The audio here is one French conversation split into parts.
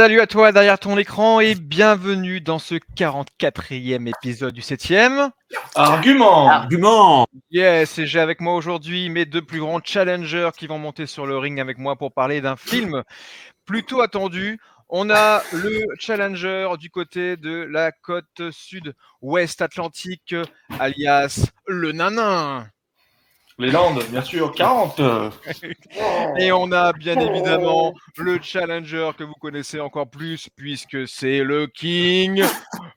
Salut à toi derrière ton écran et bienvenue dans ce 44e épisode du 7e. Argument. Yes, et j'ai avec moi aujourd'hui mes deux plus grands challengers qui vont monter sur le ring avec moi pour parler d'un film plutôt attendu. On a le challenger du côté de la côte sud-ouest atlantique, alias le nanin. Les Landes, bien sûr, 40. Et on a bien évidemment le challenger que vous connaissez encore plus puisque c'est le King,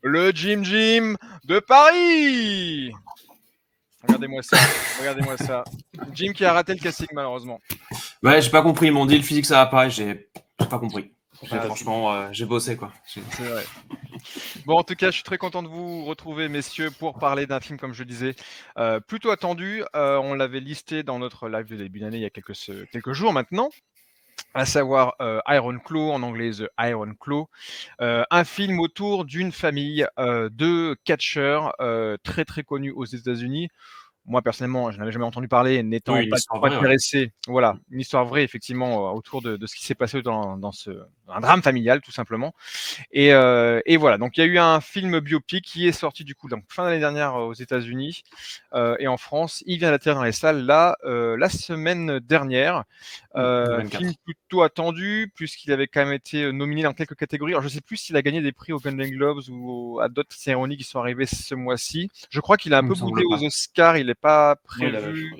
le Jim de Paris. Regardez-moi ça. Jim qui a raté le casting malheureusement. Ouais, j'ai pas compris. Ils m'ont dit le physique ça va pas. J'ai pas compris. Ah, Franchement, j'ai bossé quoi. C'est vrai. Bon, en tout cas, je suis très content de vous retrouver, messieurs, pour parler d'un film, comme je disais, plutôt attendu. On l'avait listé dans notre live de début d'année il y a quelques jours maintenant, à savoir Iron Claw, en anglais The Iron Claw, un film autour d'une famille de catcheurs très très connus aux États-Unis. Moi, personnellement, je n'avais jamais entendu parler, n'étant Oui, une pas histoire trop vraie, ouais. intéressé. Voilà, une histoire vraie, effectivement, autour de ce qui s'est passé dans un drame familial, tout simplement. Et voilà, donc il y a eu un film biopic qui est sorti du coup donc fin d'année dernière aux États-Unis et en France. Il vient d'atterrir dans les salles là la semaine dernière. Le 24. Film plutôt attendu puisqu'il avait quand même été nominé dans quelques catégories. Alors je sais plus s'il a gagné des prix aux Golden Globes ou à d'autres cérémonies qui sont arrivées ce mois-ci. Je crois qu'il a un Il peu me semble boudé pas. aux Oscars, il n'est pas Oui, il avait, prévu.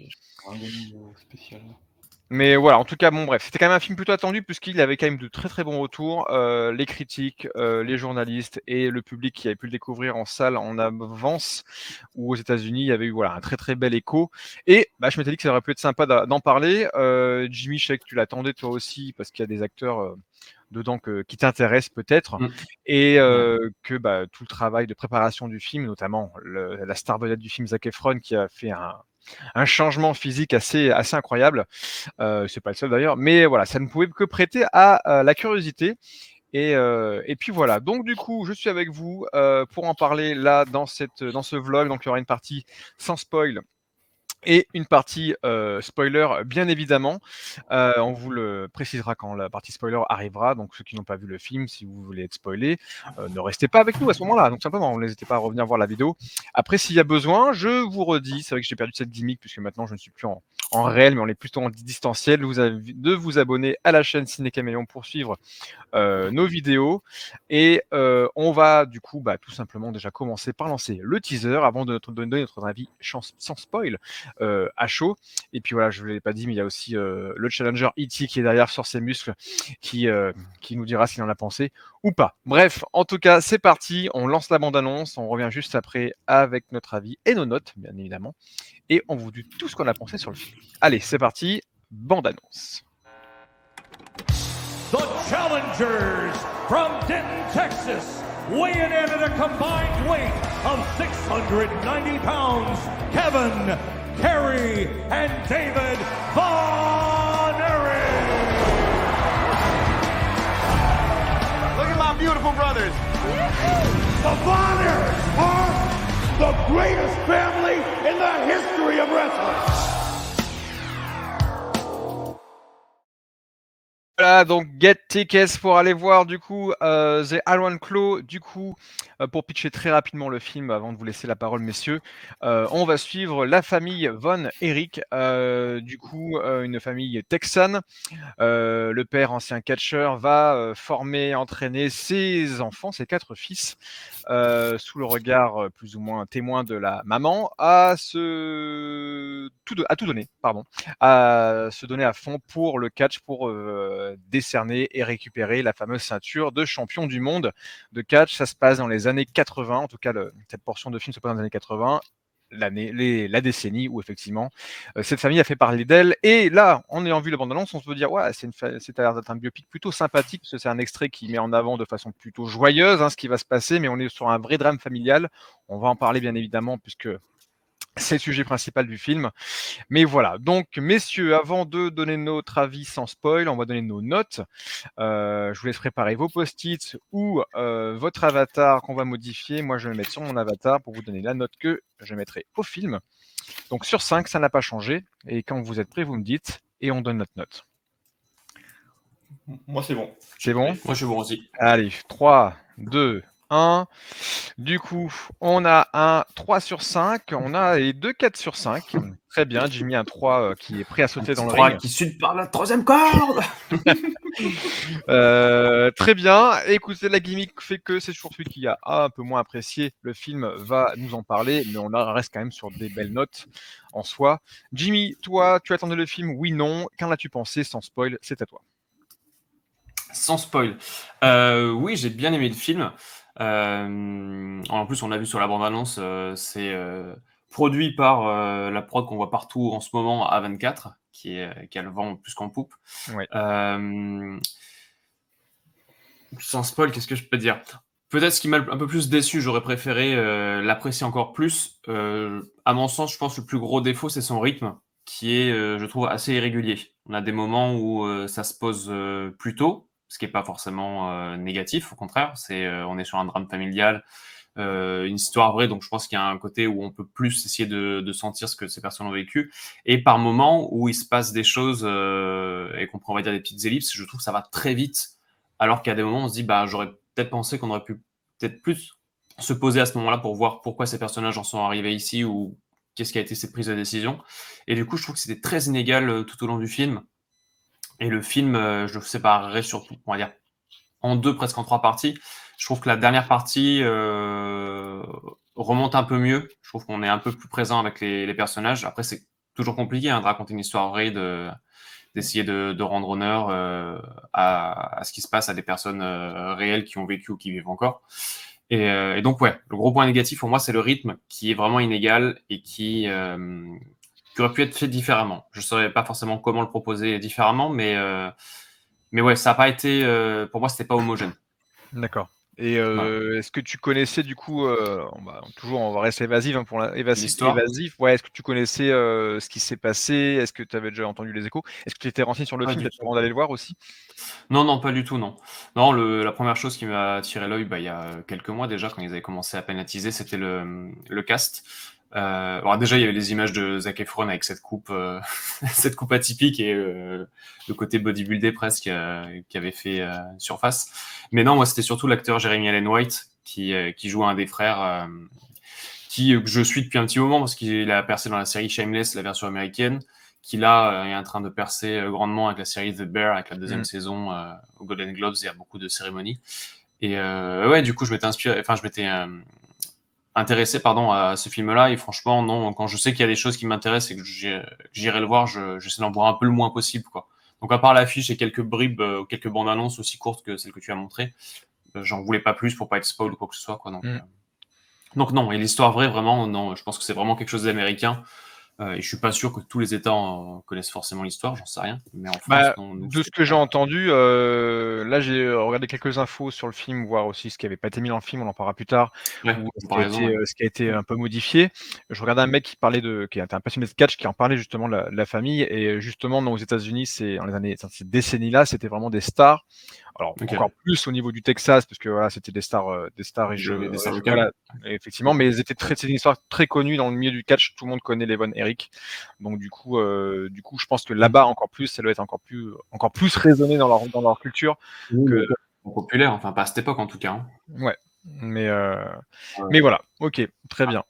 un Denis spécial. Mais voilà, en tout cas, bon bref, c'était quand même un film plutôt attendu puisqu'il avait quand même de très très bons retours. Les critiques, les journalistes et le public qui avait pu le découvrir en salle en avance ou aux États-Unis, il y avait eu voilà un très très bel écho. Et bah, je m'étais dit que ça aurait pu être sympa d'en parler. Jimmy, je sais que tu l'attendais toi aussi parce qu'il y a des acteurs dedans qui t'intéressent peut-être et que bah, tout le travail de préparation du film, notamment la star vedette du film Zac Efron qui a fait un changement physique assez incroyable. C'est pas le seul d'ailleurs, mais voilà, ça ne pouvait que prêter à la curiosité. Et puis voilà, donc du coup, je suis avec vous pour en parler là dans ce vlog. Donc il y aura une partie sans spoil et une partie spoiler, bien évidemment. On vous le précisera quand la partie spoiler arrivera. Donc ceux qui n'ont pas vu le film, si vous voulez être spoilé, ne restez pas avec nous à ce moment-là. Donc simplement, n'hésitez pas à revenir voir la vidéo. Après, s'il y a besoin, je vous redis, c'est vrai que j'ai perdu cette gimmick puisque maintenant je ne suis plus en réel, mais on est plutôt en distanciel, de vous abonner à la chaîne Ciné Caméléon pour suivre nos vidéos. Et on va du coup tout simplement déjà commencer par lancer le teaser avant de donner notre avis sans spoil à chaud. Et puis voilà, je ne vous l'ai pas dit, mais il y a aussi le challenger E.T. qui est derrière sur ses muscles qui nous dira s'il en a pensé ou pas. Bref, en tout cas, c'est parti. On lance la bande-annonce. On revient juste après avec notre avis et nos notes, bien évidemment. Et on vous dit tout ce qu'on a pensé sur le film. Allez, c'est parti. Bande-annonce. The challengers from Denton, Texas, weighing in at a combined weight of 690 pounds, Kevin, Kerry, and David Von Erich. Look at my beautiful brothers. The Von Erichs are the greatest family in the history of wrestling. Voilà, donc get tickets pour aller voir du coup The Iron Claw. Du coup, pour pitcher très rapidement le film avant de vous laisser la parole, messieurs, on va suivre la famille Von Erich, du coup une famille texane. Le père, ancien catcheur, va former, entraîner ses enfants, ses 4 fils, sous le regard plus ou moins témoin de la maman, à tout donner, à se donner à fond pour le catch, pour décerner et récupérer la fameuse ceinture de champion du monde de catch. Ça se passe dans les années 80, en tout cas cette portion de film se passe dans les années 80. La décennie où effectivement cette famille a fait parler d'elle. Et là, en ayant vu la bande-annonce, on se peut dire ouais, c'est à l'air d'être un biopic plutôt sympathique parce que c'est un extrait qui met en avant de façon plutôt joyeuse ce qui va se passer, mais on est sur un vrai drame familial. On va en parler bien évidemment puisque c'est le sujet principal du film. Mais voilà, donc messieurs, avant de donner notre avis sans spoil, on va donner nos notes. Je vous laisse préparer vos post-it ou votre avatar qu'on va modifier. Moi, je vais le mettre sur mon avatar pour vous donner la note que je mettrai au film. Donc sur 5, ça n'a pas changé. Et quand vous êtes prêts, vous me dites et on donne notre note. Moi, c'est bon. C'est bon? Moi, je suis bon aussi. Allez, 3, 2, 1. Du coup, on a un 3 sur 5, on a les 2 4 sur 5. Très bien, Jimmy, un 3 qui est prêt à sauter dans le 3 ring. qui suit par la troisième corde. Très bien. Écoutez, la gimmick fait que c'est toujours celui qui a un peu moins apprécié le film va nous en parler, mais reste quand même sur des belles notes en soi. Jimmy, toi, tu attendais le film? Oui, non. Qu'en as-tu pensé? Sans spoil, c'est à toi. Sans spoil. Oui, j'ai bien aimé le film. En plus, on l'a vu sur la bande-annonce, c'est produit par la prod qu'on voit partout en ce moment, A24, qui a le vent plus qu'en poupe. Ouais. Sans spoil, qu'est-ce que je peux dire? Peut-être ce qui m'a un peu plus déçu, j'aurais préféré l'apprécier encore plus. À mon sens, je pense que le plus gros défaut, c'est son rythme, qui est, je trouve, assez irrégulier. On a des moments où ça se pose plus tôt, ce qui n'est pas forcément négatif, au contraire. On est sur un drame familial, une histoire vraie, donc je pense qu'il y a un côté où on peut plus essayer de sentir ce que ces personnes ont vécu. Et par moments où il se passe des choses et qu'on prend, on va dire, des petites ellipses, je trouve que ça va très vite. Alors qu'à des moments, on se dit, bah, j'aurais peut-être pensé qu'on aurait pu peut-être plus se poser à ce moment-là pour voir pourquoi ces personnages en sont arrivés ici ou qu'est-ce qui a été cette prise de décision. Et du coup, je trouve que c'était très inégal tout au long du film. Et le film, je le séparerais surtout, on va dire, en deux, presque en trois parties. Je trouve que la dernière partie remonte un peu mieux. Je trouve qu'on est un peu plus présent avec les personnages. Après, c'est toujours compliqué de raconter une histoire vraie, d'essayer de rendre honneur à ce qui se passe à des personnes réelles qui ont vécu ou qui vivent encore. Et donc, ouais, le gros point négatif pour moi, c'est le rythme qui est vraiment inégal et qui aurait pu être fait différemment. Je ne saurais pas forcément comment le proposer différemment, mais ouais, ça n'a pas été. Pour moi, c'était pas homogène. D'accord. Et Voilà. est-ce que tu connaissais du coup, toujours on va rester évasif, pour L'histoire. évasif, ouais, est-ce que tu connaissais, ce qui s'est passé? Est-ce que tu avais déjà entendu les échos? Est-ce que tu étais renseigné sur le Pas film du peut-être tout. avant d'aller le voir aussi? Non, pas du tout, non. Non, la première chose qui m'a attiré l'œil, il y a quelques mois déjà, quand ils avaient commencé à peine à teaser, c'était le cast. Alors déjà, il y avait les images de Zac Efron avec cette coupe, cette coupe atypique et le côté bodybuildé presque qui avait fait surface. Mais non, moi, c'était surtout l'acteur Jeremy Allen White qui joue un des frères que je suis depuis un petit moment parce qu'il a percé dans la série Shameless, la version américaine, qui là est en train de percer grandement avec la série The Bear, avec la deuxième saison au Golden Globes, il y a beaucoup de cérémonies. Et ouais, du coup, je m'étais intéressé à ce film-là, et franchement, non, quand je sais qu'il y a des choses qui m'intéressent et que j'irai le voir, j'essaie d'en voir un peu le moins possible, quoi. Donc à part l'affiche et quelques bribes, quelques bandes annonces aussi courtes que celles que tu as montrées, j'en voulais pas plus pour pas être spoil ou quoi que ce soit, quoi. Donc non, et l'histoire vraie, vraiment, non, je pense que c'est vraiment quelque chose d'américain. Et je suis pas sûr que tous les États connaissent forcément l'histoire, j'en sais rien. Mais en France, non, nous, De ce que j'ai entendu, là j'ai regardé quelques infos sur le film, voir aussi ce qui avait pas été mis dans le film, on en parlera plus tard, ouais, ou ce qui a comparaison, été, ouais. ce qui a été un peu modifié. Je regardais un mec qui était un passionné de catch, qui en parlait justement de la famille et justement aux États-Unis, ces décennies-là, c'était vraiment des stars. Alors Ok. encore plus au niveau du Texas parce que voilà, c'était des stars Des stars locales. voilà, effectivement, mais c'est une histoire très connue dans le milieu du catch, tout le monde connaît Levon Eric. Donc du coup, je pense que là-bas encore plus, ça doit être encore plus raisonné dans leur culture que Populaire, enfin pas à cette époque en tout cas. Hein. ouais. Mais Ouais. voilà, OK, très bien.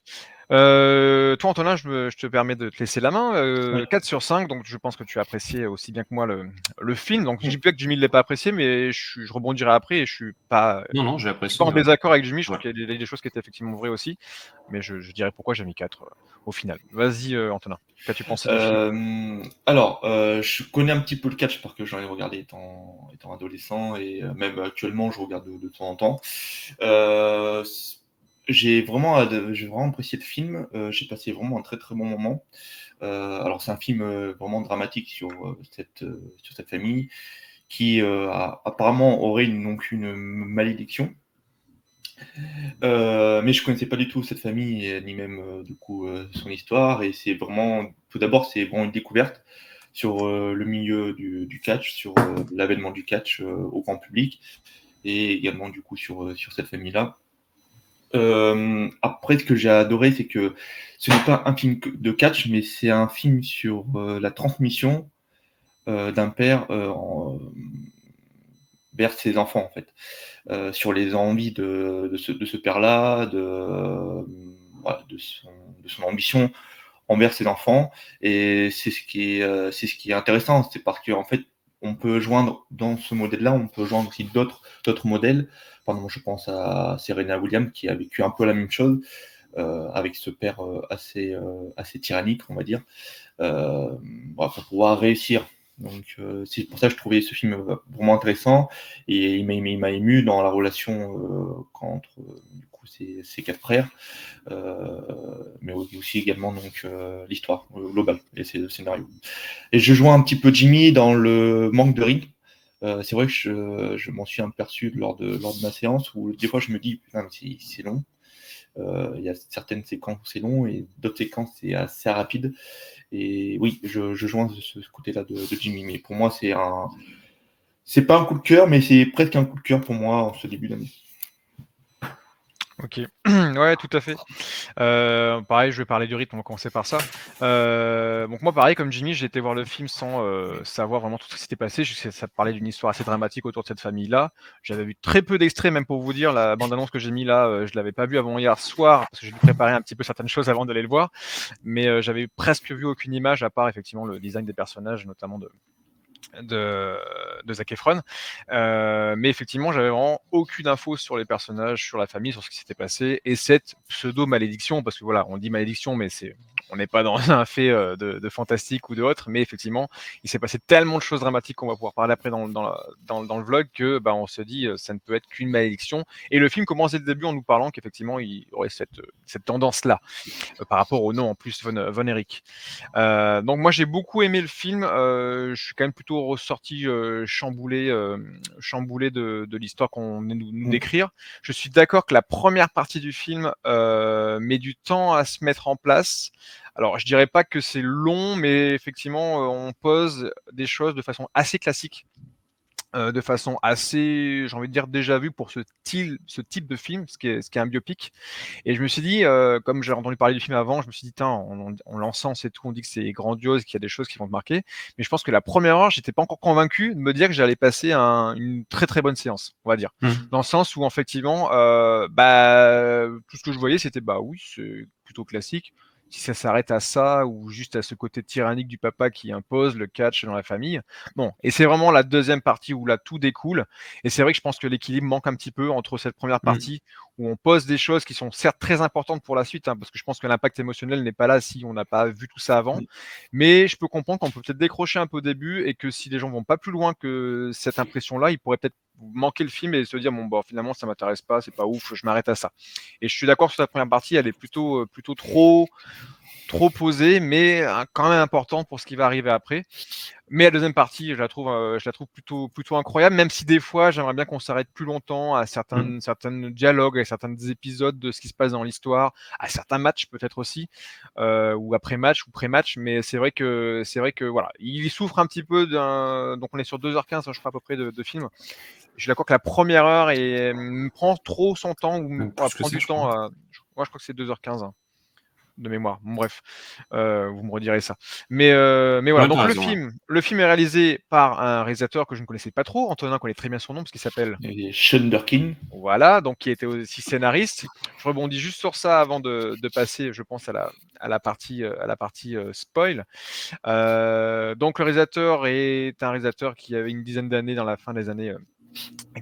Toi Antonin, je te permets de te laisser la main, Ouais. 4 sur 5, donc je pense que tu as apprécié aussi bien que moi le film. Donc je dis pas que Jimmy ne l'ait pas apprécié, mais je rebondirai après et je suis pas Non, j'ai je suis apprécié. pas en désaccord avec Jimmy, je trouve Ouais. qu'il y a des choses qui étaient effectivement vraies aussi, mais je dirais pourquoi j'ai mis 4 au final. Vas-y, Antonin, qu'as-tu pensé du film? Alors, je connais un petit peu le catch parce que j'en ai regardé étant adolescent et même actuellement, je regarde de temps en temps. J'ai vraiment apprécié le film. J'ai passé vraiment un très très bon moment. Alors, c'est un film vraiment dramatique sur cette famille qui apparemment aurait donc une malédiction. Mais je connaissais pas du tout cette famille, ni même du coup son histoire. Et c'est vraiment, tout d'abord, c'est vraiment une découverte sur le milieu du catch, sur l'avènement du catch au grand public, et également du coup sur cette famille-là. Après, ce que j'ai adoré, c'est que ce n'est pas un film de catch, mais c'est un film sur la transmission d'un père vers ses enfants en fait, sur les envies de ce père-là, voilà, de son ambition envers ses enfants. Et c'est ce qui est intéressant, c'est parce qu'en fait, on peut joindre dans ce modèle-là, on peut joindre aussi d'autres modèles. Par exemple, je pense à Serena Williams qui a vécu un peu la même chose avec ce père assez tyrannique, on va dire, pour pouvoir réussir. Donc c'est pour ça que je trouvais ce film vraiment intéressant et il m'a ému dans la relation entre du coup ces 4 frères, mais aussi également donc l'histoire globale et c'est le scénario. Et je joins un petit peu Jimmy dans le manque de rythme. C'est vrai que je m'en suis aperçu lors de ma séance où des fois je me dis putain mais c'est long. Il y a certaines séquences où c'est long et d'autres séquences c'est assez rapide. Et oui, je joins ce côté-là de Jimmy. Mais pour moi, c'est pas un coup de cœur, mais c'est presque un coup de cœur pour moi en ce début d'année. Ok, ouais, tout à fait. Pareil, je vais parler du rythme, on va commencer par ça. Donc moi, pareil, comme Jimmy, j'ai été voir le film sans savoir vraiment tout ce qui s'était passé. Je sais, ça parlait d'une histoire assez dramatique autour de cette famille-là. J'avais vu très peu d'extraits, même pour vous dire, la bande-annonce que j'ai mis là, je l'avais pas vue avant hier soir, parce que j'ai dû préparer un petit peu certaines choses avant d'aller le voir. Mais j'avais presque vu aucune image, à part effectivement le design des personnages, notamment de Zac Efron. Mais effectivement, j'avais vraiment aucune info sur les personnages, sur la famille, sur ce qui s'était passé, et cette pseudo-malédiction, parce que voilà, on dit malédiction, mais on n'est pas dans un fait de fantastique ou de autre, mais effectivement, il s'est passé tellement de choses dramatiques qu'on va pouvoir parler après dans le vlog que on se dit ça ne peut être qu'une malédiction. Et le film commence dès le début en nous parlant qu'effectivement, il y aurait cette tendance-là par rapport au nom en plus Von Erich. Donc moi j'ai beaucoup aimé le film, je suis quand même plutôt ressorti chamboulé de l'histoire qu'on venait nous décrire. Je suis d'accord que la première partie du film met du temps à se mettre en place. Alors je dirais pas que c'est long, mais effectivement on pose des choses de façon assez classique. De façon assez, j'ai envie de dire, déjà vue pour ce type de film, ce qui est un biopic. Et je me suis dit, comme j'ai entendu parler du film avant, je me suis dit, on l'encense et tout, on dit que c'est grandiose, qu'il y a des choses qui vont te marquer. Mais je pense que la première heure, j'étais pas encore convaincu de me dire que j'allais passer une très très bonne séance, on va dire. Dans le sens où effectivement, tout ce que je voyais, c'était oui, c'est plutôt classique. Si ça s'arrête à ça ou juste à ce côté tyrannique du papa qui impose le catch dans la famille. Bon, et c'est vraiment la deuxième partie où là tout découle. Et c'est vrai que je pense que l'équilibre manque un petit peu entre cette première partie où on pose des choses qui sont certes très importantes pour la suite, parce que je pense que l'impact émotionnel n'est pas là si on n'a pas vu tout ça avant. Mais je peux comprendre qu'on peut peut-être décrocher un peu au début et que si les gens vont pas plus loin que cette impression-là, ils pourraient peut-être manquer le film et se dire finalement ça m'intéresse pas, c'est pas ouf, je m'arrête à ça. Et je suis d'accord sur la première partie, elle est plutôt trop posée, mais quand même importante pour ce qui va arriver après. Mais la deuxième partie, je la trouve plutôt incroyable, même si des fois, j'aimerais bien qu'on s'arrête plus longtemps à certains dialogues, à certains épisodes de ce qui se passe dans l'histoire, à certains matchs peut-être aussi, ou après-match ou pré-match. Mais c'est vrai que voilà, il souffre un petit peu donc on est sur 2h15, je crois à peu près de film. Je suis d'accord que la première heure me prend trop son temps ou prend du temps. Moi, je crois que c'est 2h15. De mémoire. Bon, bref, vous me redirez ça. Mais voilà. Donc le film est réalisé par un réalisateur que je ne connaissais pas trop, Antonin connaît très bien son nom parce qu'il s'appelle Sean Durkin. Voilà, donc qui était aussi scénariste. Je rebondis juste sur ça avant de passer, je pense, à la partie spoil. Donc le réalisateur est un réalisateur qui avait une dizaine d'années dans la fin des années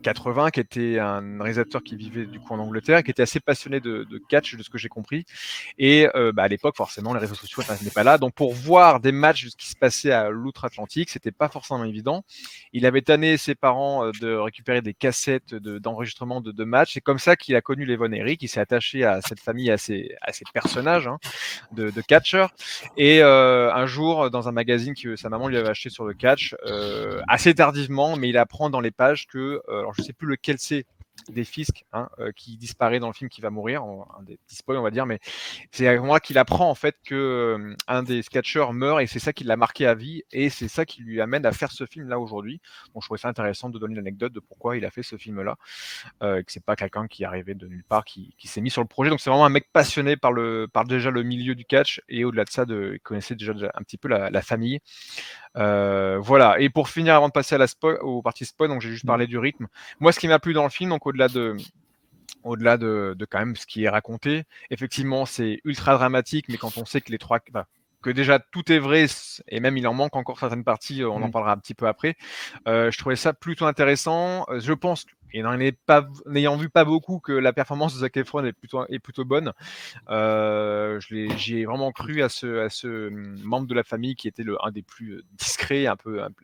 80, qui était un réalisateur qui vivait du coup en Angleterre, qui était assez passionné de catch, de ce que j'ai compris. Et à l'époque, forcément, les réseaux sociaux n'étaient pas là. Donc pour voir des matchs de ce qui se passait à l'outre-Atlantique, c'était pas forcément évident. Il avait tanné ses parents de récupérer des cassettes d'enregistrement de matchs. C'est comme ça qu'il a connu les Von Erich. Il s'est attaché à cette famille, à ces personnages de catcheurs. Et un jour, dans un magazine que sa maman lui avait acheté sur le catch, assez tardivement, mais il apprend dans les pages que alors je sais plus lequel c'est des Fisk qui disparaît dans le film, qui va mourir, un des petits spoils on va dire, mais c'est à moi qu'il apprend en fait que un des catcheurs meurt et c'est ça qui l'a marqué à vie et c'est ça qui lui amène à faire ce film là aujourd'hui. Donc je trouvais ça intéressant de donner l'anecdote de pourquoi il a fait ce film là, que c'est pas quelqu'un qui est arrivé de nulle part, qui s'est mis sur le projet. Donc c'est vraiment un mec passionné par déjà le milieu du catch et au-delà de ça, il connaissait déjà un petit peu la famille. Voilà. Et pour finir, avant de passer aux parties spoil, donc j'ai juste parlé du rythme. Moi, ce qui m'a plu dans le film, donc au-delà de quand même ce qui est raconté, effectivement, c'est ultra dramatique, mais quand on sait que que déjà tout est vrai, et même il en manque encore certaines parties, on en parlera un petit peu après. Je trouvais ça plutôt intéressant. Je pense, et n'ayant vu pas beaucoup, que la performance de Zac Efron est plutôt bonne. J'y ai vraiment cru à ce membre de la famille qui était un des plus discrets, un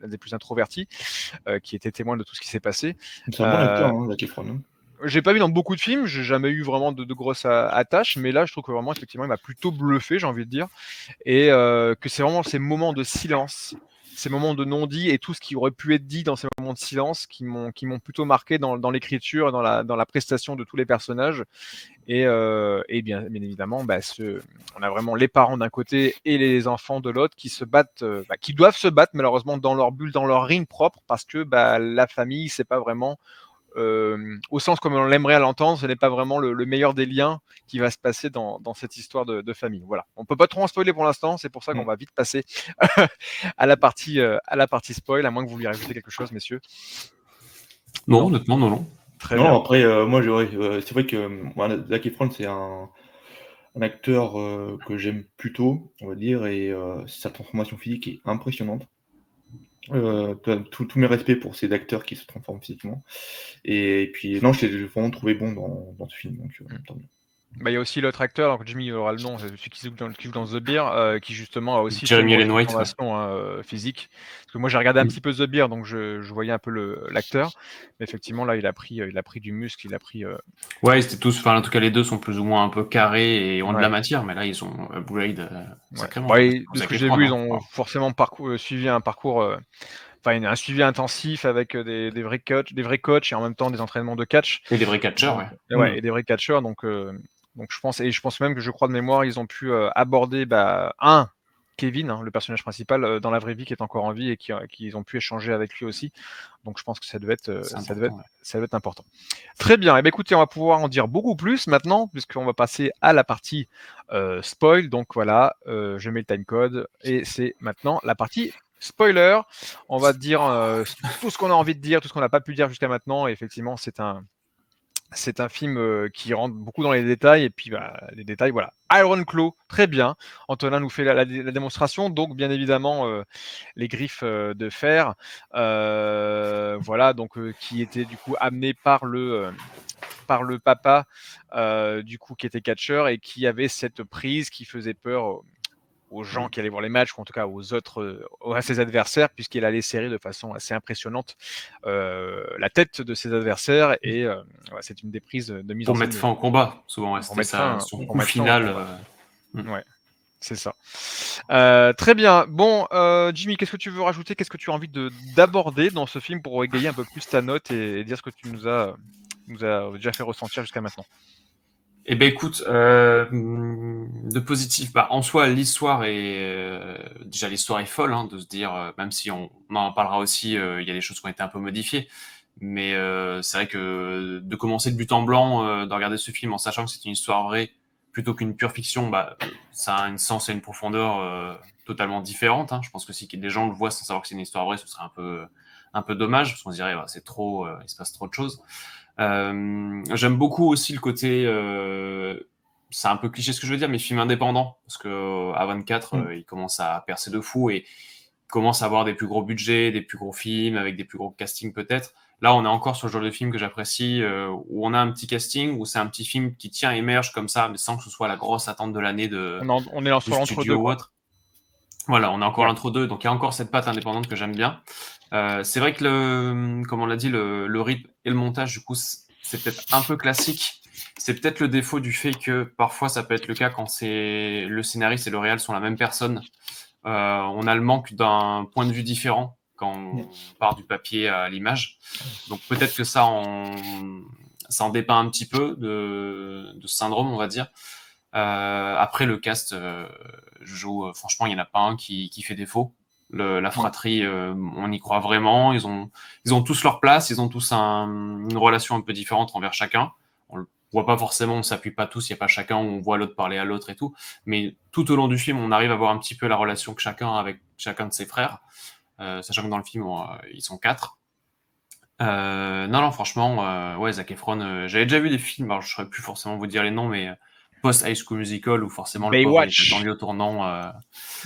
des plus introvertis, qui était témoin de tout ce qui s'est passé. C'est un bon acteur, Zac Efron. Hein. J'ai pas vu dans beaucoup de films, j'ai jamais eu vraiment de grosses attaches, mais là je trouve que vraiment effectivement il m'a plutôt bluffé, j'ai envie de dire, et que c'est vraiment ces moments de silence, ces moments de non-dit et tout ce qui aurait pu être dit dans ces moments de silence qui m'ont plutôt marqué dans l'écriture et dans la prestation de tous les personnages. Et bien évidemment, on a vraiment les parents d'un côté et les enfants de l'autre qui se battent, qui doivent se battre malheureusement dans leur bulle, dans leur ring propre, parce que la famille, c'est pas vraiment au sens comme on l'aimerait à l'entendre, ce n'est pas vraiment le meilleur des liens qui va se passer dans cette histoire de famille. Voilà. On peut pas trop en spoiler pour l'instant, c'est pour ça qu'on va vite passer à la partie spoil, à moins que vous lui rajoutez quelque chose, messieurs. Non, honnêtement, non. Très bien. Après, moi, c'est vrai que Zac Efron, c'est un acteur que j'aime plutôt, on va dire, et sa transformation physique est impressionnante. Tous mes respects pour ces acteurs qui se transforment physiquement. Et puis, non, je l'ai vraiment trouvé bon dans ce film. Donc, tant mieux. Il y a aussi l'autre acteur, alors que Jimmy aura le nom, celui qui joue dans The Bear, qui justement a aussi Jeremy Allen White, transformation physique. Parce que moi j'ai regardé un petit peu The Bear, donc je voyais un peu l'acteur. Mais effectivement, là, il a pris du muscle, il a pris. Ouais, c'était tous. Enfin, en tout cas, les deux sont plus ou moins un peu carrés et ont de la matière, mais là, ils ont upgrade sacrément. De ce que j'ai vu, ils ont forcément suivi un parcours. Un suivi intensif avec des vrais coachs et en même temps des entraînements de catch. Et des vrais catcheurs, et des vrais catcheurs. Donc je pense même que je crois de mémoire, ils ont pu aborder Kevin, le personnage principal dans la vraie vie, qui est encore en vie et qu'ils ont pu échanger avec lui aussi. Donc je pense que ça devait être important. Très bien. Et écoutez, on va pouvoir en dire beaucoup plus maintenant, puisqu'on va passer à la partie spoil. Donc voilà, je mets le timecode et c'est maintenant la partie spoiler. On va dire tout ce qu'on a envie de dire, tout ce qu'on n'a pas pu dire jusqu'à maintenant. Et effectivement, c'est un film qui rentre beaucoup dans les détails, et puis les détails, voilà. Iron Claw, très bien. Antonin nous fait la démonstration, donc bien évidemment les griffes de fer, voilà, donc qui étaient du coup amenées par le papa, du coup qui était catcheur et qui avait cette prise qui faisait peur aux gens qui allaient voir les matchs, ou en tout cas à ses adversaires, puisqu'il allait serrer de façon assez impressionnante la tête de ses adversaires, et c'est une des prises de mise en scène. Pour mettre fin au combat, souvent, c'était ça, son coup final. Ouais, c'est ça. Très bien. Bon, Jimmy, qu'est-ce que tu veux rajouter? Qu'est-ce que tu as envie d'aborder dans ce film pour égayer un peu plus ta note et dire ce que tu nous as déjà fait ressentir jusqu'à maintenant? Eh ben écoute, de positif, en soi l'histoire déjà l'histoire est folle, de se dire, même si on en parlera aussi, il y a des choses qui ont été un peu modifiées, mais c'est vrai que de commencer de but en blanc, de regarder ce film en sachant que c'est une histoire vraie plutôt qu'une pure fiction, ça a un sens et une profondeur totalement différente. Je pense que si des gens le voient sans savoir que c'est une histoire vraie, ce serait un peu dommage, parce qu'on se dirait c'est trop, il se passe trop de choses. J'aime beaucoup aussi le côté, c'est un peu cliché ce que je veux dire, mais film indépendant, parce que A24, il commence à percer de fou et commence à avoir des plus gros budgets, des plus gros films avec des plus gros castings peut-être. Là, on est encore sur le genre de film que j'apprécie, où on a un petit casting, où c'est un petit film qui émerge comme ça, mais sans que ce soit la grosse attente de l'année on est sur l'entre-deux ou autre. Voilà, on est encore l'entre-deux, donc il y a encore cette patte indépendante que j'aime bien. C'est vrai que comme on l'a dit, le rythme et le montage, du coup, c'est peut-être un peu classique. C'est peut-être le défaut du fait que parfois ça peut être le cas quand le scénariste et le réal sont la même personne. On a le manque d'un point de vue différent quand on part du papier à l'image. Donc peut-être que ça en dépeint un petit peu de ce syndrome, on va dire. Après le cast, franchement, il n'y en a pas un qui fait défaut. La fratrie, on y croit vraiment. Ils ont tous leur place. Ils ont tous une relation un peu différente envers chacun. On le voit pas forcément, on s'appuie pas tous. Il y a pas chacun où on voit l'autre parler à l'autre et tout. Mais tout au long du film, on arrive à voir un petit peu la relation que chacun a avec chacun de ses frères. sachant que dans le film, ils sont 4. Non, franchement, ouais, Zac Efron, j'avais déjà vu des films, alors je saurais plus forcément vous dire les noms, mais post-High School Musical, où forcément le pauvre il était attendu au tournant. Alors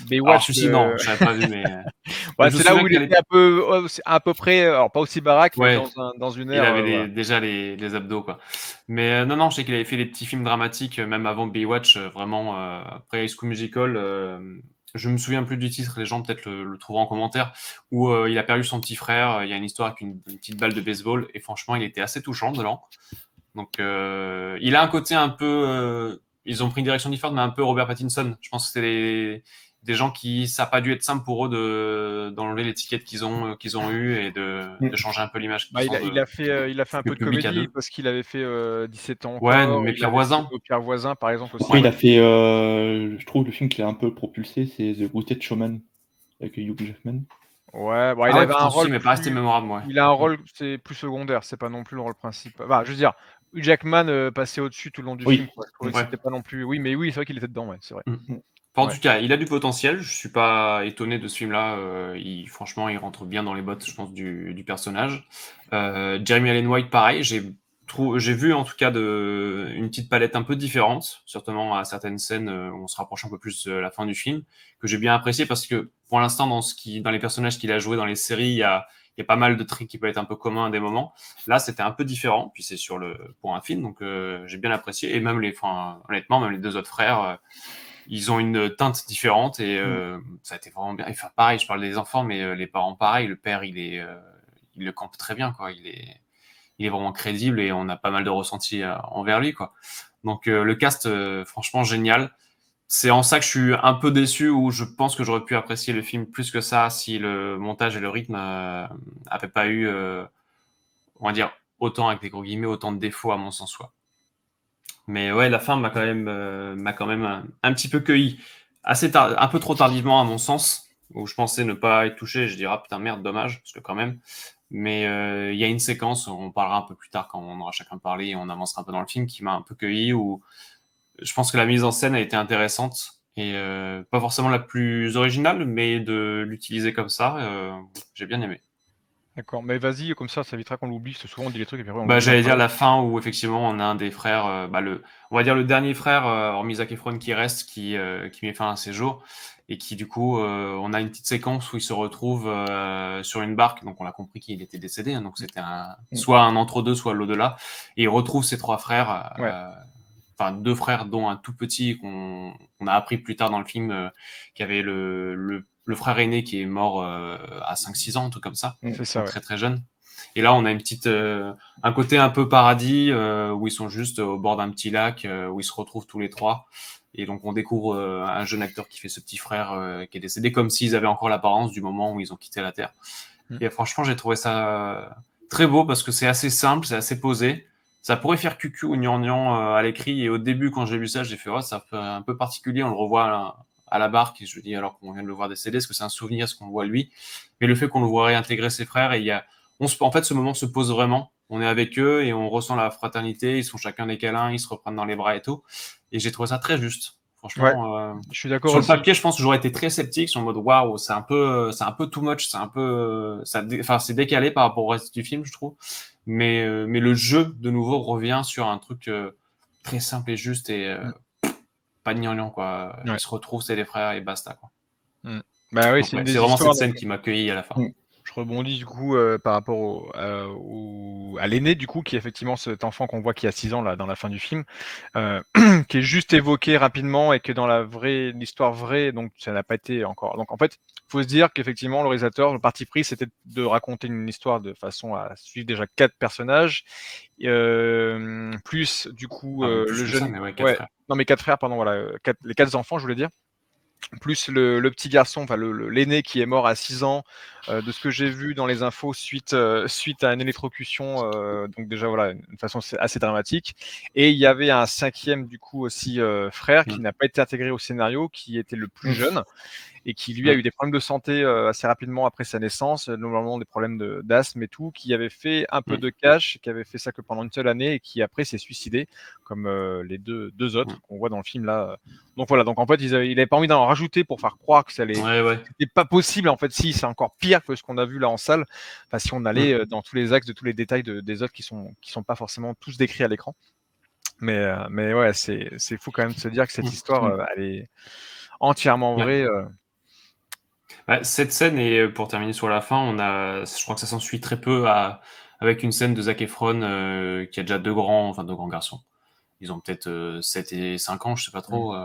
Baywatch, celui-ci, non, je l'avais pas vu, mais ouais, je me c'est là souviens où il qu'il était un peu, à peu près, alors pas aussi baraque, mais Ouais. dans une il ère. avait Voilà. déjà les abdos, quoi. Mais non, je sais qu'il avait fait des petits films dramatiques, même avant Baywatch, vraiment, après High School Musical. Je me souviens plus du titre, les gens peut-être le trouveront en commentaire, où il a perdu son petit frère. Il y a une histoire avec une petite balle de baseball, et franchement, il était assez touchant dedans. Donc, il a un côté un peu. Ils ont pris une direction différente, mais un peu Robert Pattinson. Je pense que c'était des gens qui ça n'a pas dû être simple pour eux d'enlever l'étiquette qu'ils ont eu et de changer un peu l'image qu'ils ont Il a fait un peu de public à comédie deux. parce qu'il avait fait 17 ans Ouais, encore. Mes Il pires avait voisins. fait Nos pires voisins, par exemple aussi. Après, il a fait, je trouve, le film qui l'a un peu propulsé, c'est The Greatest Showman avec Hugh Jackman. Ouais, bon, il Ah ouais, avait un putain, rôle ce film est pas resté mémorable, ouais. il a un rôle, c'est plus secondaire, c'est pas non plus le rôle principal. Enfin, je veux dire, Hugh Jackman passait au-dessus tout le long du Oui. film, quoi. Je trouvais que Ouais. c'était pas non plus. Oui, mais oui, c'est vrai qu'il était dedans, ouais, c'est vrai. En Ouais. tout cas, il a du potentiel. Je suis pas étonné de ce film-là. Franchement, il rentre bien dans les bottes, je pense, du personnage. Jeremy Allen White, pareil. J'ai vu en tout cas une petite palette un peu différente, certainement à certaines scènes où on se rapproche un peu plus de la fin du film, que j'ai bien apprécié parce que pour l'instant, dans les personnages qu'il a joués dans les séries, il y a pas mal de trucs qui peuvent être un peu communs à des moments. Là, c'était un peu différent, puis c'est pour un film, donc j'ai bien apprécié. Et même honnêtement, même les 2 autres frères, ils ont une teinte différente et ça a été vraiment bien. Enfin, pareil, je parle des enfants, mais les parents, pareil. Le père, il le campe très bien, quoi. Il est vraiment crédible et on a pas mal de ressentis envers lui, quoi. Donc le cast, franchement génial. C'est en ça que je suis un peu déçu, où je pense que j'aurais pu apprécier le film plus que ça si le montage et le rythme n'avaient pas eu, on va dire, autant, avec des gros guillemets, autant de défauts à mon sens, quoi. Mais ouais, la fin m'a quand même un petit peu cueilli. Un peu trop tardivement à mon sens, où je pensais ne pas être touché. Je dirais, putain, merde, dommage, parce que quand même. Mais il y a une séquence, on parlera un peu plus tard quand on aura chacun parlé et on avancera un peu dans le film, qui m'a un peu cueilli, où je pense que la mise en scène a été intéressante et pas forcément la plus originale, mais de l'utiliser comme ça, j'ai bien aimé. D'accord, mais vas-y, comme ça évitera qu'on l'oublie, parce que souvent on dit les trucs et puis après on oublie. J'allais dire la fin où effectivement on a un des frères, on va dire le dernier frère, hormis Zac Efron, qui reste, qui met fin à ses jours, et qui du coup, on a une petite séquence où il se retrouve sur une barque, donc on a compris qu'il était décédé, hein, donc c'était soit un entre-deux, soit l'au-delà, et il retrouve ses 3 frères, enfin 2 frères dont un tout petit qu'on a appris plus tard dans le film, qui avait le frère aîné qui est mort à 5-6 ans, un truc comme ça, C'est ça, ouais. très très jeune. Et là, on a un côté un peu paradis, où ils sont juste au bord d'un petit lac, où ils se retrouvent tous les 3. Et donc, on découvre un jeune acteur qui fait ce petit frère qui est décédé, comme s'ils avaient encore l'apparence du moment où ils ont quitté la Terre. Et franchement, j'ai trouvé ça très beau, parce que c'est assez simple, c'est assez posé. Ça pourrait faire cucu ou gnangnan à l'écrit. Et au début, quand j'ai vu ça, j'ai fait ça fait un peu particulier. On le revoit à la barque, et je dis, alors qu'on vient de le voir décédé, est-ce que c'est un souvenir, est-ce qu'on le voit lui? Mais le fait qu'on le voit réintégrer ses frères, et en fait, ce moment se pose vraiment. On est avec eux et on ressent la fraternité. Ils sont chacun des câlins, ils se reprennent dans les bras et tout. Et j'ai trouvé ça très juste. Franchement, je suis d'accord sur aussi. le papier, je pense que j'aurais été très sceptique, sur le mode waouh, c'est un peu too much, c'est décalé par rapport au reste du film, je trouve. Mais le jeu, de nouveau, revient sur un truc très simple et juste, et pas de gnangnan, quoi. Ouais. Ils se retrouvent, c'est les frères, et basta, quoi. Bah oui, Donc, c'est une des vraiment histoires. cette scène qui m'a accueilli à la fin. Je rebondis du coup par rapport à l'aîné, du coup, qui est effectivement cet enfant qu'on voit qui a 6 ans là dans la fin du film, qui est juste évoqué rapidement, et que dans l'histoire vraie, donc ça n'a pas été encore. Donc en fait, faut se dire qu'effectivement le réalisateur, le parti pris, c'était de raconter une histoire de façon à suivre déjà 4 personnages, plus du coup Plus le que jeune. ça, mais ouais, 4 frères. Non mais 4 frères, pardon, voilà, les 4 enfants, je voulais dire. Plus le petit garçon, enfin l'aîné qui est mort à 6 ans, de ce que j'ai vu dans les infos suite à une électrocution, donc déjà voilà, une façon assez dramatique. Et il y avait un 5e du coup aussi frère qui n'a pas été intégré au scénario, qui était le plus jeune. et qui lui a eu des problèmes de santé assez rapidement après sa naissance, normalement des problèmes d'asthme et tout, qui avait fait un peu de catch, qui avait fait ça que pendant une seule année et qui après s'est suicidé, comme les deux autres qu'on voit dans le film là. Donc voilà, donc en fait il avait pas envie d'en rajouter pour faire croire que c'était pas possible. En fait, si c'est encore pire que ce qu'on a vu là en salle. Enfin, si on allait dans tous les axes de tous les détails des autres qui sont pas forcément tous décrits à l'écran. Mais ouais, c'est fou quand même de se dire que cette histoire, elle est entièrement vraie. Cette scène, et pour terminer sur la fin, je crois que ça s'ensuit très peu avec une scène de Zac Efron qui a déjà deux grands garçons. Ils ont peut-être 7 et 5 ans, je sais pas trop.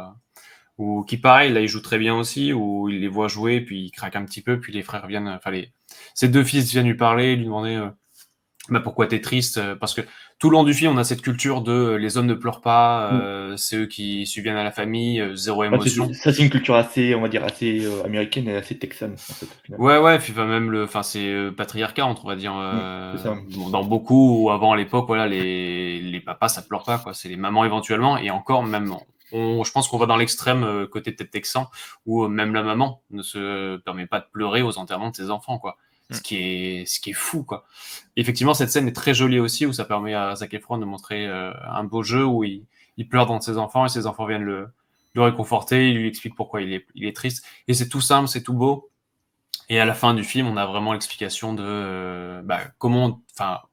Ou qui pareil, là, il joue très bien aussi, où il les voit jouer, puis il craque un petit peu, puis les frères viennent, ses deux fils viennent lui parler, lui demander pourquoi t'es triste, parce que tout le long du film, on a cette culture de les hommes ne pleurent pas, c'est eux qui subviennent à la famille, zéro émotion. Ça, c'est une culture assez, on va dire, assez américaine et assez texane, en fait. Ouais, puis même c'est patriarcat, on va dire, c'est ça. dans beaucoup, ou avant à l'époque, voilà, les papas, ça pleure pas, quoi, c'est les mamans éventuellement, et encore, même, je pense qu'on va dans l'extrême côté peut-être texan, où même la maman ne se permet pas de pleurer aux enterrements de ses enfants, quoi. Ce qui est fou, quoi. Et effectivement, cette scène est très jolie aussi, où ça permet à Zac Efron de montrer un beau jeu où il pleure devant ses enfants, et ses enfants viennent le réconforter, il lui explique pourquoi il est triste. Et c'est tout simple, c'est tout beau. Et à la fin du film, on a vraiment l'explication de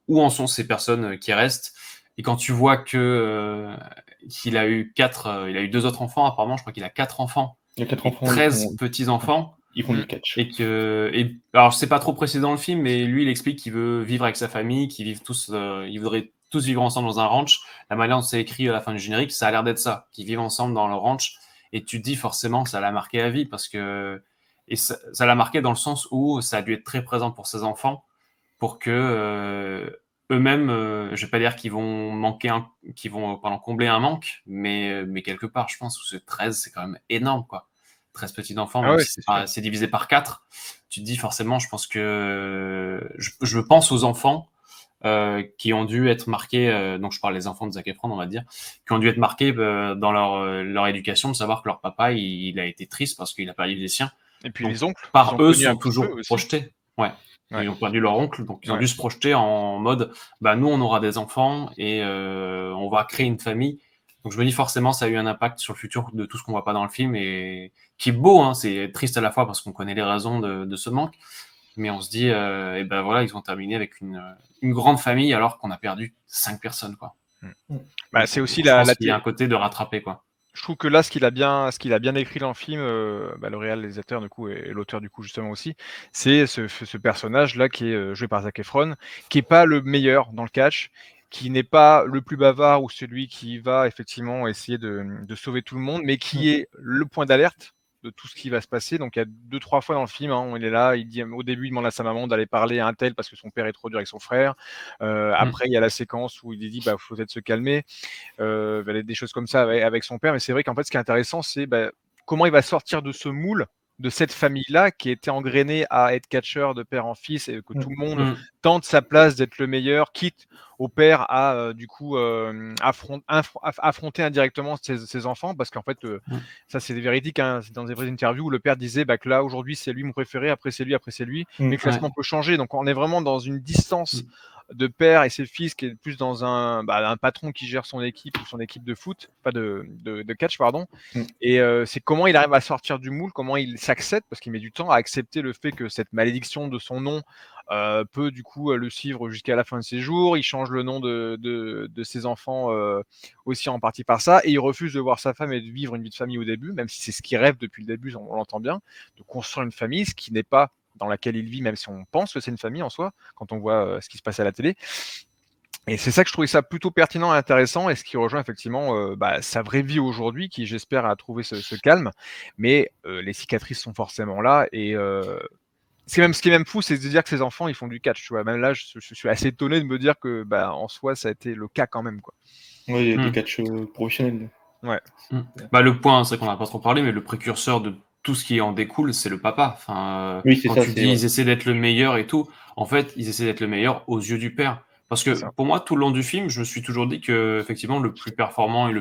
où en sont ces personnes qui restent. Et quand tu vois que qu'il a eu il a eu 2 autres enfants, apparemment, je crois qu'il a 4 enfants. Il y a 4 enfants. 13 petits-enfants. Ils font du catch. Alors, c'est pas trop précis dans le film, mais lui, il explique qu'il veut vivre avec sa famille, qu'ils vivent tous, ils voudraient tous vivre ensemble dans un ranch. La manière dont c'est écrit à la fin du générique, ça a l'air d'être ça, qu'ils vivent ensemble dans le ranch. Et tu te dis forcément que ça l'a marqué à vie, parce que, et ça l'a marqué dans le sens où ça a dû être très présent pour ses enfants, pour que eux-mêmes, je vais pas dire qu'ils vont combler un manque, mais quelque part, je pense que 13, c'est quand même énorme, quoi. 13 petits-enfants, même si c'est divisé par 4, tu te dis forcément, je pense que je pense aux enfants qui ont dû être marqués, donc je parle des enfants de Zac Efron, on va dire, qui ont dû être marqués dans leur éducation, de savoir que leur papa, il a été triste parce qu'il a perdu des siens. Et puis donc, les oncles, par eux, sont toujours projetés. Ils ont perdu leur oncle, donc ils ont dû se projeter en mode, nous, on aura des enfants et on va créer une famille. Donc je me dis forcément, ça a eu un impact sur le futur de tout ce qu'on voit pas dans le film, et qui est beau, hein, c'est triste à la fois parce qu'on connaît les raisons de ce manque, mais on se dit, voilà, ils ont terminé avec une grande famille alors qu'on a perdu 5 personnes, quoi. C'est aussi il y a un côté de rattraper, quoi. Je trouve que là, ce qu'il a bien écrit dans le film, le réalisateur du coup et l'auteur du coup justement aussi, c'est ce personnage-là qui est joué par Zac Efron, qui est pas le meilleur dans le catch, qui n'est pas le plus bavard ou celui qui va effectivement essayer de sauver tout le monde, mais qui est le point d'alerte de tout ce qui va se passer. Donc il y a 2-3 fois dans le film, où il est là, il dit au début, il demande à sa maman d'aller parler à un tel parce que son père est trop dur avec son frère. Après, il y a la séquence où il dit faut peut-être se calmer. Des choses comme ça avec son père. Mais c'est vrai qu'en fait, ce qui est intéressant, c'est comment il va sortir de ce moule, de cette famille-là qui était engrainée à être catcheur de père en fils, et que tout le monde tente sa place d'être le meilleur, quitte au père à affronter indirectement ses enfants, parce qu'en fait, ça c'est véridique, hein, c'est dans des vraies interviews où le père disait que là aujourd'hui c'est lui mon préféré, après c'est lui, mais le classement peut changer. Donc on est vraiment dans une distance de père et ses fils qui est plus dans un patron qui gère son équipe ou son équipe de foot, pas de catch, pardon. Et c'est comment il arrive à sortir du moule, comment il s'accepte, parce qu'il met du temps à accepter le fait que cette malédiction de son nom peut du coup le suivre jusqu'à la fin de ses jours. Il change le nom de ses enfants aussi en partie par ça, et il refuse de voir sa femme et de vivre une vie de famille au début, même si c'est ce qu'il rêve depuis le début, on l'entend bien, de construire une famille, ce qui n'est pas dans laquelle il vit, même si on pense que c'est une famille en soi, quand on voit ce qui se passe à la télé. Et c'est ça que je trouvais ça plutôt pertinent et intéressant, et ce qui rejoint effectivement sa vraie vie aujourd'hui, qui j'espère a trouvé ce calme, mais les cicatrices sont forcément là, et ce qui est même fou, c'est de dire que ces enfants ils font du catch, tu vois. Même là, je suis assez étonné de me dire que en soi ça a été le cas quand même, quoi. Oui, il y a des catch professionnels. Ouais. Le point, c'est qu'on n'a pas trop parlé, mais le précurseur de tout ce qui en découle, c'est le papa. Oui, c'est quand ça, tu dis ils essaient d'être le meilleur et tout, en fait, ils essaient d'être le meilleur aux yeux du père. Parce que Ça. pour moi, tout le long du film, je me suis toujours dit que effectivement le plus performant et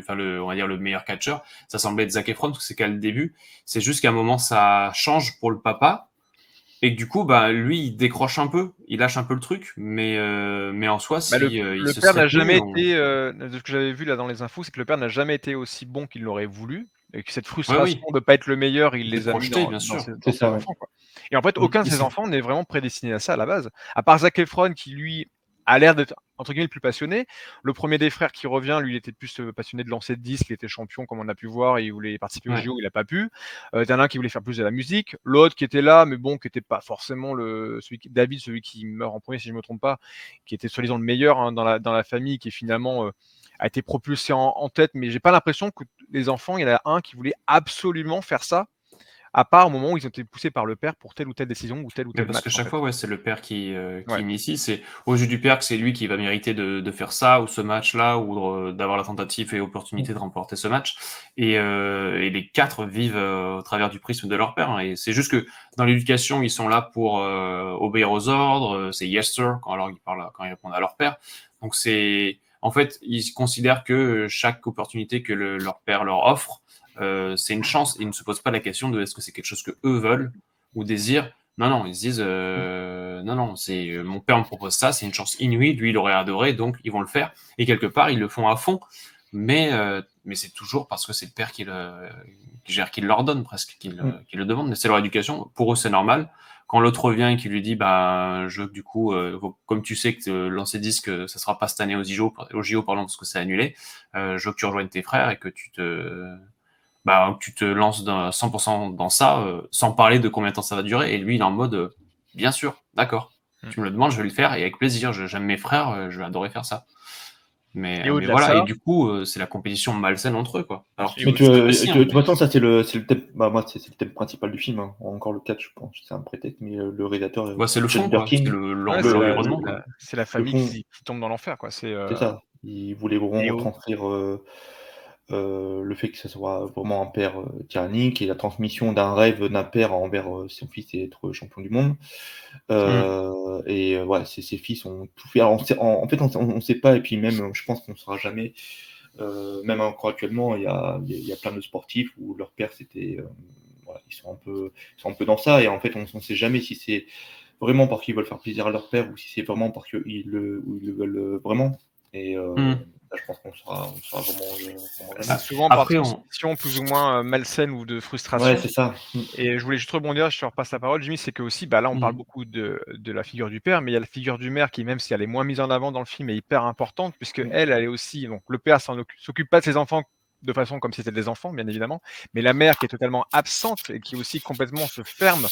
on va dire le meilleur catcheur, ça semblait être Zac Efron parce que c'est qu'à le début. C'est juste qu'à un moment ça change pour le papa et que du coup, bah lui, il décroche un peu, il lâche un peu le truc, mais en soi, Bah, si il le se père serait n'a tenu, jamais été, de ce que j'avais vu là dans les infos, c'est que le père n'a jamais été aussi bon qu'il l'aurait voulu et que cette ouais, frustration oui, de pas être le meilleur, il il s'est les a mis projeté, dans bien dans sûr. ses C'est dans ses ça, ouais. enfants, quoi. Et en fait, aucun de Il ses s'est- enfants n'est vraiment prédestiné à ça à la base. À part Zac Efron qui lui a l'air d'être entre guillemets «le plus passionné». Le premier des frères qui revient, lui, il était plus, passionné de lancer de disques, il était champion comme on a pu voir et il voulait participer aux Ouais. JO, il a pas pu. Tu en as un qui voulait faire plus de la musique, l'autre qui était là, mais bon, qui était pas forcément celui qui meurt en premier si je me trompe pas, qui était soi-disant le meilleur, hein, dans la famille, qui finalement, a été propulsé en tête. Mais j'ai pas l'impression que les enfants, il y en a un qui voulait absolument faire ça, à part au moment où ils ont été poussés par le père pour telle ou telle décision ou Mais tel parce que match, en chaque fait. fois, ouais, c'est le père qui Ouais. initie. C'est aux yeux du père que c'est lui qui va mériter de faire ça ou ce match-là ou d'avoir la tentative et opportunité de remporter ce match. Et les quatre vivent au travers du prisme de leur père, hein. Et c'est juste que dans l'éducation, ils sont là pour obéir aux ordres. C'est yes sir quand ils répondent à leur père. Donc c'est en fait, ils considèrent que chaque opportunité que leur père leur offre, c'est une chance. Ils ne se posent pas la question de est-ce que c'est quelque chose que eux veulent ou désirent. Non, non, ils se disent non, non, c'est mon père me propose ça, c'est une chance inouïe, lui il aurait adoré, donc ils vont le faire. Et quelque part, ils le font à fond, mais c'est toujours parce que c'est le père qui leur donne presque, qui le demande. Mais c'est leur éducation. Pour eux, c'est normal. Quand l'autre revient et qui lui dit, bah, je veux que du coup, comme tu sais que lancer disque, ça sera pas cette année aux JO pardon, parce que c'est annulé, je veux que tu rejoignes tes frères et que tu te lances 100% dans ça, sans parler de combien de temps ça va durer. Et lui, il est en mode, bien sûr, d'accord. Tu me le demandes, je vais le faire, et avec plaisir. J'aime mes frères, je vais adorer faire ça. Et Mais au-delà de voilà, et ça du coup, c'est la compétition malsaine entre eux, quoi. Alors et Mais qu'ils apprécient, de hein, toute façon, ça, c'est le thème. Bah, moi, c'est le thème principal du film, hein. Encore le catch, je pense, c'est un prétexte, mais le réalisateur, ouais, c'est le John fond, quoi. C'est Birkin, ouais, l'environnement, quoi. c'est la le famille fond, qui tombe dans l'enfer, quoi. c'est ça. Il voulait Et vraiment au retranscrire le fait que ça soit vraiment un père tyrannique et la transmission d'un rêve d'un père envers son fils et être champion du monde. Ouais, ses fils ont tout fait. Alors, en fait, on sait pas, et puis même, je pense qu'on ne saura jamais. Même encore actuellement, il y a plein de sportifs où leur père, c'était. Voilà, ils sont un peu dans ça, et en fait, on ne sait jamais si c'est vraiment parce qu'ils veulent faire plaisir à leur père ou si c'est vraiment parce qu'ils le veulent vraiment. Et Mm. là, je pense qu'on sera vraiment c'est jamais. souvent par Après, transmission plus ou moins, malsaine ou de Ouais, frustration. c'est ça. Et je voulais juste rebondir, je te repasse la parole, Jimmy, c'est que aussi, bah, là, on parle mm, beaucoup de la figure du père, mais il y a la figure du mère qui, même si elle est moins mise en avant dans le film, est hyper importante puisque elle est aussi donc le père s'occupe pas de ses enfants de façon comme si c'était des enfants, bien évidemment, mais la mère qui est totalement absente et qui aussi complètement se ferme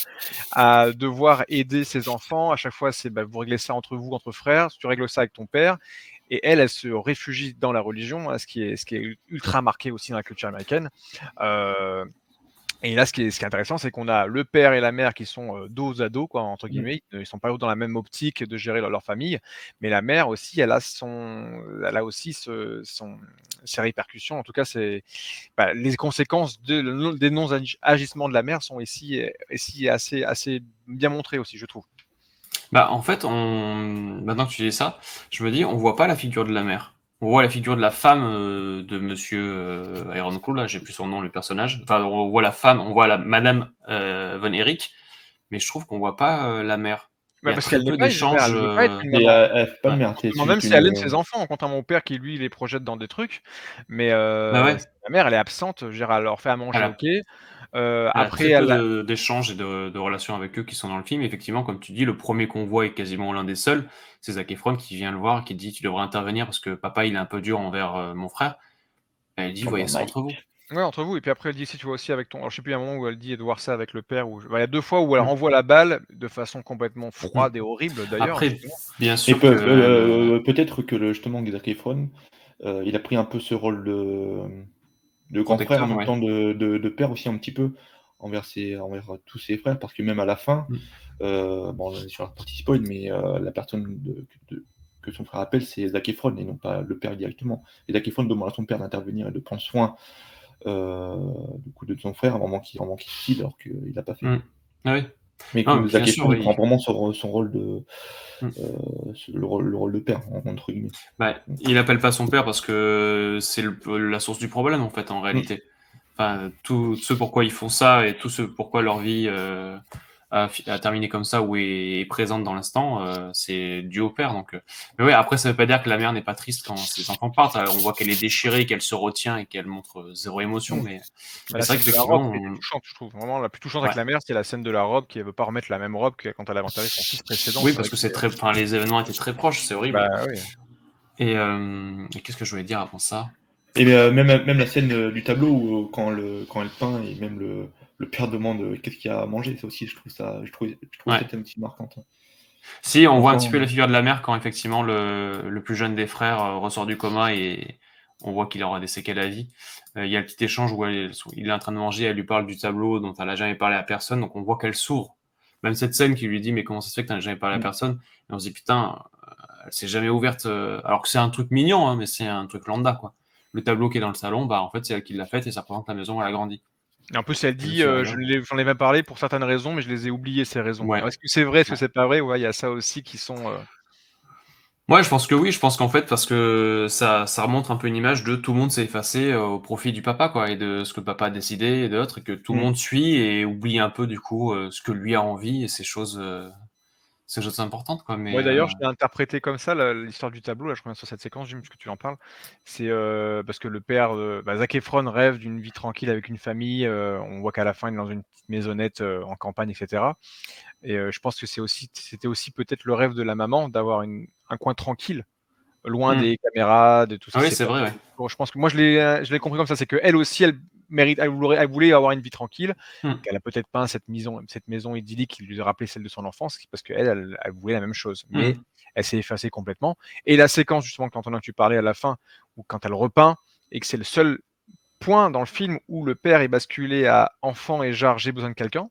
à devoir aider ses enfants. À chaque fois, c'est, bah, vous réglez ça entre vous, entre frères, tu règles ça avec ton père. Et elle se réfugie dans la religion, hein, ce qui est ultra marqué aussi dans la culture américaine. Euh, et là, ce qui est intéressant, c'est qu'on a le père et la mère qui sont dos à dos, quoi, entre guillemets. Ils sont pas dans la même optique de gérer leur famille, mais la mère aussi, elle a aussi ses répercussions. En tout cas, bah, les conséquences des non-agissements de la mère sont ici assez bien montrées aussi, je trouve. Bah, en fait, maintenant que tu dis ça, je me dis, on voit pas la figure de la mère. On voit la figure de la femme de Monsieur Ironclaw, là, j'ai plus son nom, le personnage. Enfin, on voit la femme, on voit la Madame Von Erich, mais je trouve qu'on voit pas la mère. Il y Bah, a parce très qu'elle n'est peu pas une mère, d'échanges. elle veut pas être une Et maman. elle fait pas de Ouais. merde, c'est Non, même juste si elle aime une. ses enfants, contrairement au père qui lui les projette dans des trucs, mais Bah ouais, la mère elle est absente, je veux dire, elle leur fait à manger, elle a, OK, elle a après très peu elle a d'échanges et de relations avec eux qui sont dans le film. Effectivement, comme tu dis, le premier qu'on voit est quasiment l'un des seuls. C'est Zac Efron qui vient le voir et qui dit, tu devrais intervenir parce que papa, il est un peu dur envers mon frère. Et elle dit, Comme voyez dans ça Mike. entre vous. ouais, entre vous et puis après elle dit si tu vois aussi avec ton alors je sais plus, il y a un moment où elle dit de voir ça avec le père ou bah, il y a 2 fois où elle Mm. renvoie la balle de façon complètement Mm. froide et horrible d'ailleurs, Après, justement. bien Et sûr que peut-être que justement Zac Efron, il a pris un peu ce rôle de grand frère en protecteur, même ouais. temps de père aussi un petit peu envers tous ses frères, parce que même à la fin, Mm. bon, on est sur la partie spoil, mais la personne que son frère appelle, c'est Zac Efron et non pas le père directement. Et Zac Efron demande à son père d'intervenir et de prendre soin du coup de son frère, vraiment qui se suicide alors qu'il n'a pas fait. Mm. Ah oui. Mais Non, que bien Zac sûr, Efron, il oui. prend vraiment son rôle de, Mm. le rôle de père, entre guillemets. Bah, il appelle pas son père parce que c'est la source du problème, en fait, en réalité. Enfin, tout ce pourquoi ils font ça et tout ce pourquoi leur vie a terminé comme ça ou est présente dans l'instant, c'est dû au père. Donc, mais ouais, après, ça veut pas dire que la mère n'est pas triste quand ses enfants partent. On voit qu'elle est déchirée, qu'elle se retient et qu'elle montre zéro émotion. Mm. Mais La c'est vrai scène de la robe qu'effectivement, qui était touchante, je trouve. Vraiment, la plus touchante avec Ouais. la mère, c'est la scène de la robe qui ne veut pas remettre la même robe que quand elle avait enterré son fils précédent. oui, C'est parce vrai que que enfin, les événements étaient très proches, c'est horrible. bah oui. Et qu'est-ce que je voulais dire avant ça? Et même la scène du tableau où, quand elle peint et même le père demande qu'est-ce qu'il y a à manger, ça aussi, je trouve Ouais. cette scène aussi marquante. Si, on voit un Enfin, petit peu la figure de la mère quand effectivement le plus jeune des frères ressort du coma et on voit qu'il aura des séquelles à vie. Il y a le petit échange où il est en train de manger, elle lui parle du tableau dont elle n'a jamais parlé à personne, donc on voit qu'elle s'ouvre. Même cette scène qui lui dit mais comment ça se fait que tu n'as jamais parlé à personne? Et on se dit putain, elle s'est jamais ouverte, alors que c'est un truc mignon, hein, mais c'est un truc lambda quoi. Le tableau qui est dans le salon, bah en fait c'est elle qui l'a fait et ça représente la maison où elle a grandi. Et en plus, elle dit Je sais rien. j'en ai même parlé pour certaines raisons, mais je les ai oubliées ces raisons. Ouais. Alors, est-ce que c'est vrai, est-ce que Ouais. c'est pas vrai? Ouais, il y a ça aussi qui sont. Ouais, je pense que oui. Je pense qu'en fait, parce que ça remontre un peu une image de tout le monde s'est effacé au profit du papa, quoi, et de ce que le papa a décidé et d'autres, et que tout le monde suit et oublie un peu, du coup, ce que lui a envie et ces choses importantes, quoi. Mais Ouais, d'ailleurs, je l'ai interprété comme ça, l'histoire du tableau. Là, je reviens sur cette séquence, Jim, puisque tu en parles. C'est parce que le père, Zac Efron rêve d'une vie tranquille avec une famille. On voit qu'à la fin, il est dans une petite maisonnette en campagne, etc. Et je pense que c'était aussi peut-être le rêve de la maman d'avoir un coin tranquille, loin des caméras, de tout ce ah qui oui, s'est c'est passé. vrai, ouais. Bon, je pense que moi, je l'ai compris comme ça. C'est qu'elle aussi, elle voulait avoir une vie tranquille. Hmm. Qu'elle a peut-être pas cette maison idyllique qui lui a rappelé celle de son enfance, parce qu'elle elle voulait la même chose. Mais elle s'est effacée complètement. Et la séquence, justement, que tu parlais à la fin, où quand elle repeint, et que c'est le seul point dans le film où le père est basculé à enfant et genre j'ai besoin de quelqu'un,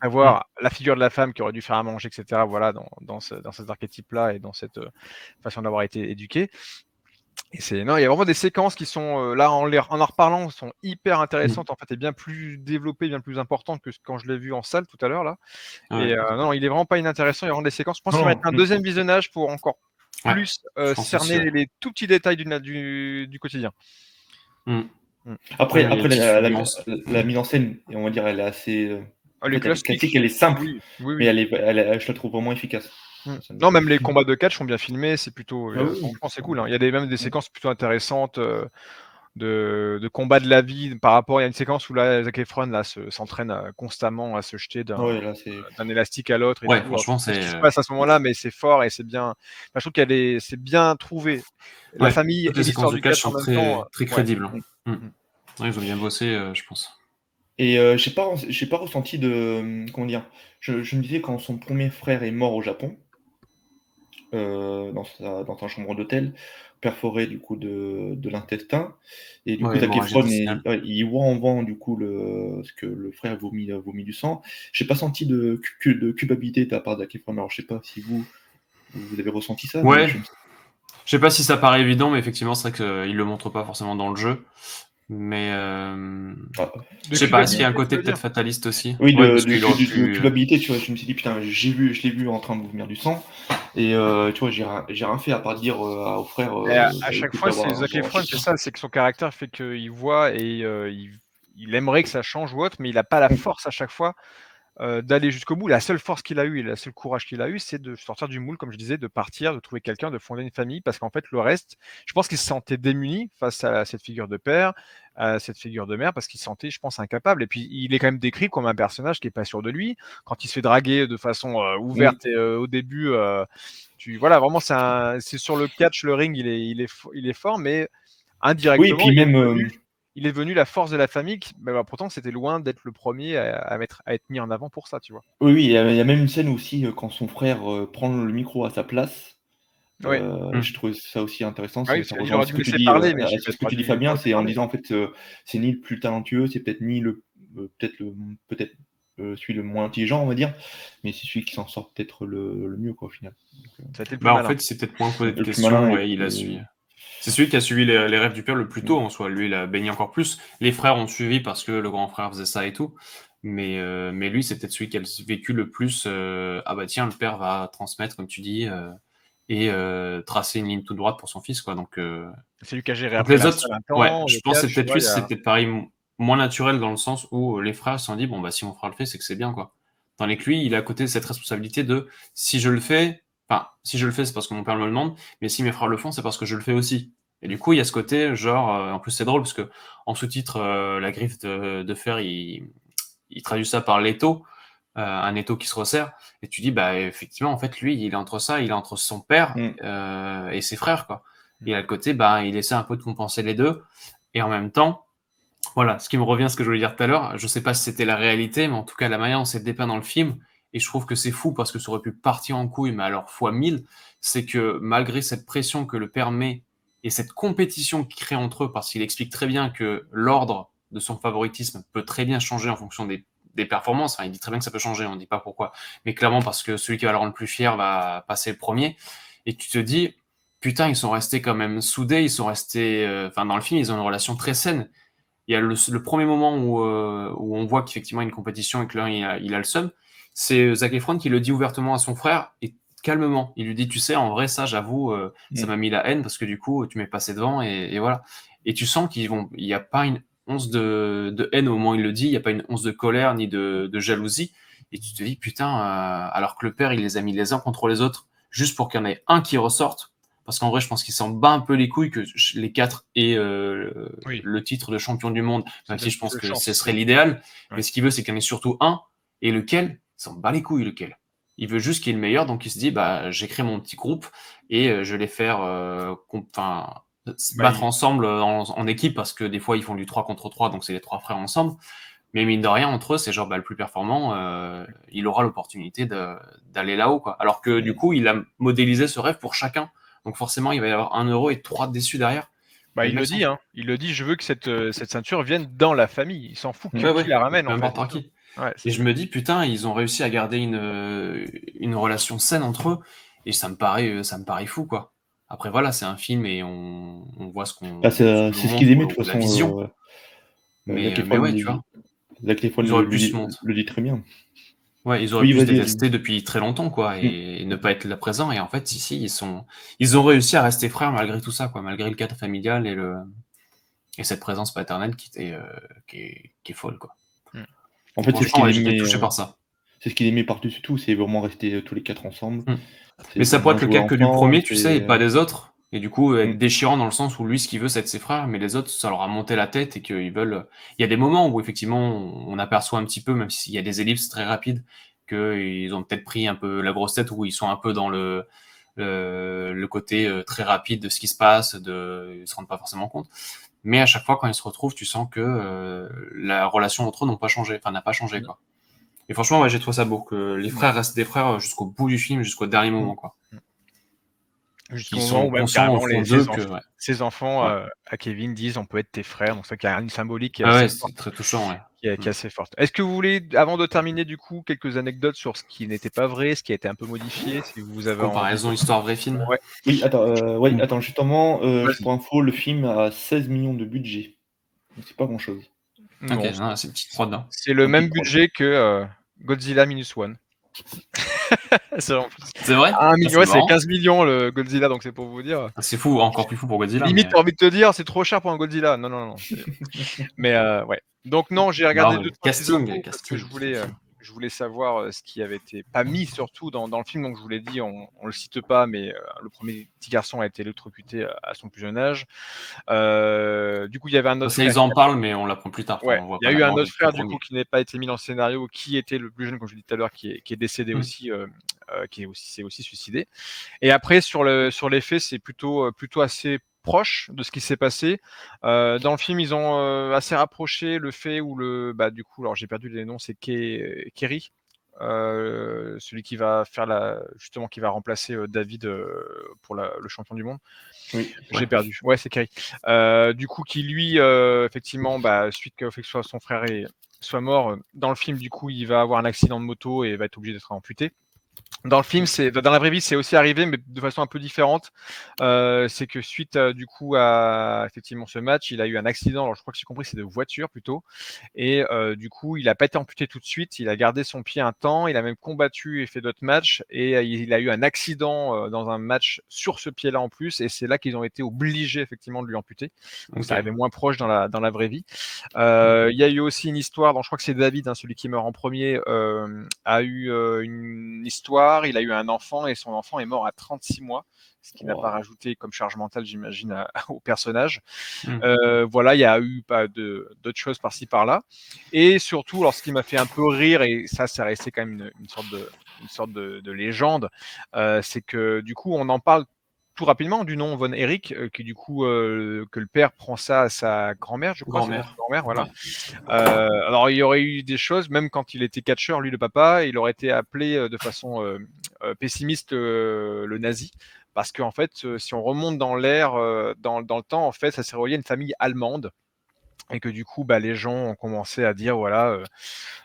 avoir la figure de la femme qui aurait dû faire à manger, etc. Voilà, dans cet archétype-là et dans cette façon d'avoir été éduqué. Et non, il y a vraiment des séquences qui sont là en reparlant, sont hyper intéressantes en fait et bien plus développées, bien plus importantes que quand je l'ai vu en salle tout à l'heure là. Ouais. Et non, il est vraiment pas inintéressant. Il y a vraiment des séquences. Je pense qu'il va Non, être un deuxième visionnage pour encore Ouais, plus je pense cerner aussi, ouais. les tout petits détails du quotidien. Après, Ouais, il y a des fulgurances. la mise en scène, on va dire, elle est assez. En Les fait, elle est classiques, classique, elle est simple, oui, oui, mais oui. je la trouve vraiment efficace. Non, même les combats de catch sont bien filmés, c'est plutôt Ah oui. franchement c'est cool, hein. Il y a même des séquences plutôt intéressantes de combat de la vie par rapport. Il y a une séquence où là, Zac Efron là s'entraîne constamment à se jeter Ah ouais, là, c'est. d'un élastique à l'autre et Ouais, tout. Alors, franchement, je sais pas ce qui c'est. se passe à ce moment-là, mais c'est fort et c'est bien. Enfin, je trouve c'est bien trouvé. La Ouais, famille toutes et les séquences l'histoire de du catch catch en sont même temps. très Ouais. crédibles. Mm. Ouais, ils ont bien bossé, je pense. Et j'ai pas ressenti de. Comment dire? Je me disais, quand son premier frère est mort au Japon, dans sa chambre d'hôtel, perforé du coup de l'intestin, et du coup Ouais, Zac hémorragie Efron intestinale. il voit en vent du coup ce que le frère vomit du sang. J'ai pas senti de culpabilité de la part de Zac Efron. Alors je sais pas si vous avez ressenti ça, mais Ouais, je sais pas si ça paraît évident, mais effectivement, c'est vrai qu'il le montre pas forcément dans le jeu. Mais je sais pas, s'il y a un côté peut-être fataliste aussi. oui, Ouais, parce qu'il aurait de pu. culpabilité, tu vois. Je me suis dit putain, je l'ai vu en train de vomir du sang, et tu vois, j'ai rien fait à part dire au frère, Et à chaque écoute, fois, c'est Zac Efron, c'est ça, c'est que son caractère fait qu'il voit et il aimerait que ça change ou autre, mais il a pas la force à chaque fois d'aller jusqu'au bout. La seule force qu'il a eue et le seul courage qu'il a eu, c'est de sortir du moule, comme je disais, de partir, de trouver quelqu'un, de fonder une famille, parce qu'en fait, le reste, je pense qu'il se sentait démuni face à cette figure de père, à cette figure de mère, parce qu'il se sentait, je pense, incapable. Et puis, il est quand même décrit comme un personnage qui est pas sûr de lui. Quand il se fait draguer de façon ouverte et, au début, voilà, vraiment, c'est sur le catch, le ring, il est fort, mais Oui, et indirectement, puis même. il est devenu la force de la famille, mais pourtant c'était loin d'être le premier à être mis en avant pour ça, tu vois. Oui, il y a même une scène aussi, quand son frère prend le micro à sa place. Oui. Je trouvais ça aussi intéressant. Ah oui, Ça il rejoint aurait ce dû que me tu laisser dis, parler, mais j'ai ce peut-être que pas tu dis, dû Fabien, laisser c'est en parler. disant en fait, c'est ni le plus talentueux, c'est peut-être ni peut-être celui le moins intelligent, on va dire, mais c'est celui qui s'en sort peut-être le mieux, quoi, au final. Ça a été le plus Bah, en malin. fait, c'est peut-être moins posé de Le plus malin questions. et Ouais, il a plus. suivi. C'est celui qui a suivi les rêves du père le plus tôt en soi. Lui, il a baigné encore plus. Les frères ont suivi parce que le grand frère faisait ça et tout. Mais lui, c'est peut-être celui qui a vécu le plus. Ah bah tiens, le père va transmettre, comme tu dis, et tracer une ligne toute droite pour son fils, quoi. Donc C'est lui qui a géré donc après les la autres, salle un ouais, temps, je le pense que c'est catch, tu peut-être vois, lui, il y c'est a... peut-être pareil, moins naturel dans le sens où les frères se sont dit, bon, bah, si mon frère le fait, c'est que c'est bien, quoi. Tandis que lui, il a à côté cette responsabilité de, si je le fais, c'est parce que mon père me le demande, mais si mes frères le font, c'est parce que je le fais aussi. Et du coup, il y a ce côté, genre, en plus, c'est drôle, parce que en sous-titre, la griffe de fer, il traduit ça par l'étau, un étau qui se resserre, et tu dis, bah, effectivement, en fait, lui, il est entre ça, il est entre son père et ses frères, quoi. Et à le côté, bah, il essaie un peu de compenser les deux, et en même temps, voilà, ce qui me revient à ce que je voulais dire tout à l'heure, je sais pas si c'était la réalité, mais en tout cas, la manière dont c'est dépeint dans le film, et je trouve que c'est fou parce que ça aurait pu partir en couille, mais alors fois 1000, c'est que malgré cette pression que le père met et cette compétition qu'il crée entre eux, parce qu'il explique très bien que l'ordre de son favoritisme peut très bien changer en fonction des performances. Enfin, il dit très bien que ça peut changer, on ne dit pas pourquoi, mais clairement parce que celui qui va le rendre le plus fier va passer le premier. Et tu te dis, putain, ils sont restés quand même soudés, ils sont restés, enfin, dans le film, ils ont une relation très saine. Il y a le premier moment où on voit qu'effectivement il y a une compétition et que l'un il a le seum, c'est Zac Efron qui le dit ouvertement à son frère et calmement. Il lui dit, tu sais, en vrai, ça, j'avoue, ça m'a mis la haine parce que du coup, tu m'es passé devant et voilà. Et tu sens il n'y a pas une once de haine au moment où il le dit, il n'y a pas une once de colère ni de jalousie. Et tu te dis, putain, alors que le père, il les a mis les uns contre les autres juste pour qu'il y en ait un qui ressorte. Parce qu'en vrai, je pense qu'il s'en bat un peu les couilles que les 4 aient Oui. le titre de champion du monde, même si je pense de que chance. ce serait l'idéal. Ouais. Mais ce qu'il veut, c'est qu'il y en ait surtout un. Et lequel, il s'en bat les couilles, lequel. Il veut juste qu'il y ait le meilleur. Donc il se dit, bah, j'ai créé mon petit groupe et je vais les faire se battre ensemble en équipe parce que des fois, ils font du 3 contre 3. Donc c'est les 3 frères ensemble. Mais mine de rien, entre eux, c'est genre le plus performant, il aura l'opportunité d'aller là-haut, quoi. Alors que du coup, il a modélisé ce rêve pour chacun. Donc forcément, il va y avoir 1 euro et 3 déçus derrière. Bah, il le dit, hein. Il le dit, je veux que cette ceinture vienne dans la famille. Il s'en fout qui la ramène, peu en fait. importe qui. Ouais, et je me dis, putain, ils ont réussi à garder une relation saine entre eux. Et ça me paraît fou, quoi. Après, voilà, c'est un film et on voit ce qu'on c'est ce qu'ils aimaient, de toute la façon. vision. Mais ouais, tu vois. Zac Efron Ils auraient pu se montrer. le dit très bien. Ouais, ils auraient pu se détester depuis très longtemps, quoi, et ne pas être là présent. Et en fait, ici, ils ont réussi à rester frères malgré tout ça, quoi, malgré le cadre familial et cette présence paternelle qui est folle, quoi. En fait, c'est ce qu'il aimait. Touché par ça. C'est ce qu'il aimait par-dessus tout, c'est vraiment rester tous les 4 ensemble. Mais ça pourrait être le cas que du premier, tu sais, et pas des autres. Et du coup, être déchirant dans le sens où lui, ce qu'il veut, c'est être ses frères, mais les autres, ça leur a monté la tête et qu'ils veulent. Il y a des moments où, effectivement, on aperçoit un petit peu, même s'il y a des ellipses très rapides, qu'ils ont peut-être pris un peu la grosse tête, où ils sont un peu dans le côté très rapide de ce qui se passe, ils se rendent pas forcément compte. Mais à chaque fois, quand ils se retrouvent, tu sens que la relation entre eux n'a pas changé, quoi. Et franchement, ouais, j'ai trouvé ça beau, que les frères restent des frères jusqu'au bout du film, jusqu'au dernier moment, quoi. Jusqu'au moment où même carrément ses enfants à Kevin disent on peut être tes frères, donc ça qui a une symbolique qui est c'est très touchant, qui est assez forte. Est-ce que vous voulez, avant de terminer du coup, quelques anecdotes sur ce qui n'était pas vrai, ce qui a été un peu modifié, si vous avez comparaison histoire vrai film. Ouais. Oui, attends, justement, pour info, le film a 16 millions de budget, donc c'est pas grand-chose. Ok, c'est une petite prod. C'est le même budget que Godzilla Minus One. C'est vrai. 1 million, c'est 15 millions le Godzilla, donc c'est pour vous dire. C'est fou, encore plus fou pour Godzilla. Limite, t'as envie de te dire, c'est trop cher pour un Godzilla. Non. Mais ouais. Donc non, j'ai regardé deux casting parce que je voulais savoir ce qui avait été pas mis surtout dans le film. Donc je vous l'ai dit, on le cite pas, mais le premier petit garçon a été électrocuté à son plus jeune âge. Du coup, il y avait un autre frère. Ils en parlent, mais on l'apprend plus tard. Ouais. Il y a eu un autre frère du coup qui n'a pas été mis dans le scénario, qui était le plus jeune, comme je l'ai dit tout à l'heure, qui est décédé aussi, s'est aussi suicidé. Et après sur les faits, c'est plutôt assez proche de ce qui s'est passé. Dans le film, ils ont assez rapproché le fait où du coup, alors j'ai perdu les noms, c'est Kerry, celui qui va faire qui va remplacer David pour le champion du monde. Oui, j'ai perdu. Ouais, c'est Kerry. Du coup, qui lui, effectivement, suite que son frère soit mort, dans le film, du coup, il va avoir un accident de moto et va être obligé d'être amputé. Dans le film, dans la vraie vie, c'est aussi arrivé, mais de façon un peu différente. C'est que suite, du coup, à effectivement ce match, il a eu un accident. Alors, je crois que j'ai compris, c'est de voiture plutôt. Et du coup, il a pas été amputé tout de suite. Il a gardé son pied un temps. Il a même combattu et fait d'autres matchs. Et il a eu un accident dans un match sur ce pied-là en plus. Et c'est là qu'ils ont été obligés effectivement de lui amputer. Donc, ça arrivait moins proche dans la vraie vie. Il y a eu aussi une histoire, dont je crois que c'est David, hein, celui qui meurt en premier, a eu une histoire. Il a eu un enfant et son enfant est mort à 36 mois, ce qui n'a pas rajouté comme charge mentale, j'imagine, au personnage. Voilà, il y a eu pas d'autres choses par-ci par-là. Et surtout, alors ce qui m'a fait un peu rire, et ça resté quand même une sorte de légende, c'est que du coup, on en parle tout rapidement du nom Von Erich, qui du coup, que le père prend ça à sa grand-mère, je crois. Grand-mère, voilà. Alors il y aurait eu des choses, même quand il était catcheur, lui le papa, il aurait été appelé de façon pessimiste le nazi, parce qu'en fait, si on remonte dans l'ère, dans le temps, en fait, ça s'est relié à une famille allemande. Et que du coup, les gens ont commencé à dire, voilà,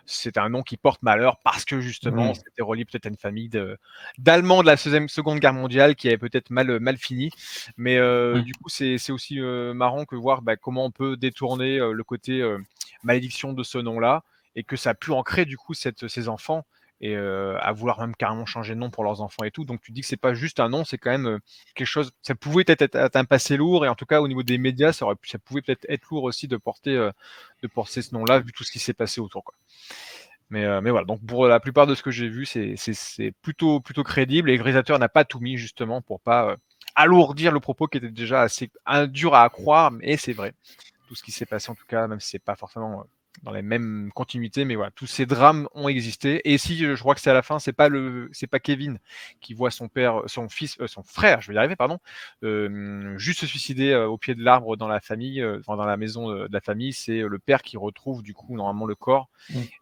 c'est un nom qui porte malheur parce que justement, c'était relié peut-être à une famille d'Allemands de la Seconde Guerre mondiale qui avait peut-être mal fini. Mais du coup, c'est aussi marrant que voir comment on peut détourner le côté malédiction de ce nom-là et que ça a pu ancrer du coup ces enfants et à vouloir même carrément changer de nom pour leurs enfants et tout. Donc tu dis que c'est pas juste un nom, c'est quand même quelque chose. Ça pouvait peut-être être un passé lourd et en tout cas au niveau des médias, ça pouvait peut-être être lourd aussi de porter ce nom-là vu tout ce qui s'est passé autour, quoi. Mais voilà. Donc pour la plupart de ce que j'ai vu, c'est plutôt crédible et le réalisateur n'a pas tout mis justement pour pas alourdir le propos qui était déjà assez dur à croire, mais c'est vrai. Tout ce qui s'est passé en tout cas, même si c'est pas forcément dans les mêmes continuités, mais voilà, tous ces drames ont existé. Et si je crois que c'est à la fin, c'est pas Kevin qui voit son frère, je vais y arriver, pardon, juste se suicider au pied de l'arbre dans la famille, dans la maison de la famille. C'est le père qui retrouve du coup normalement le corps,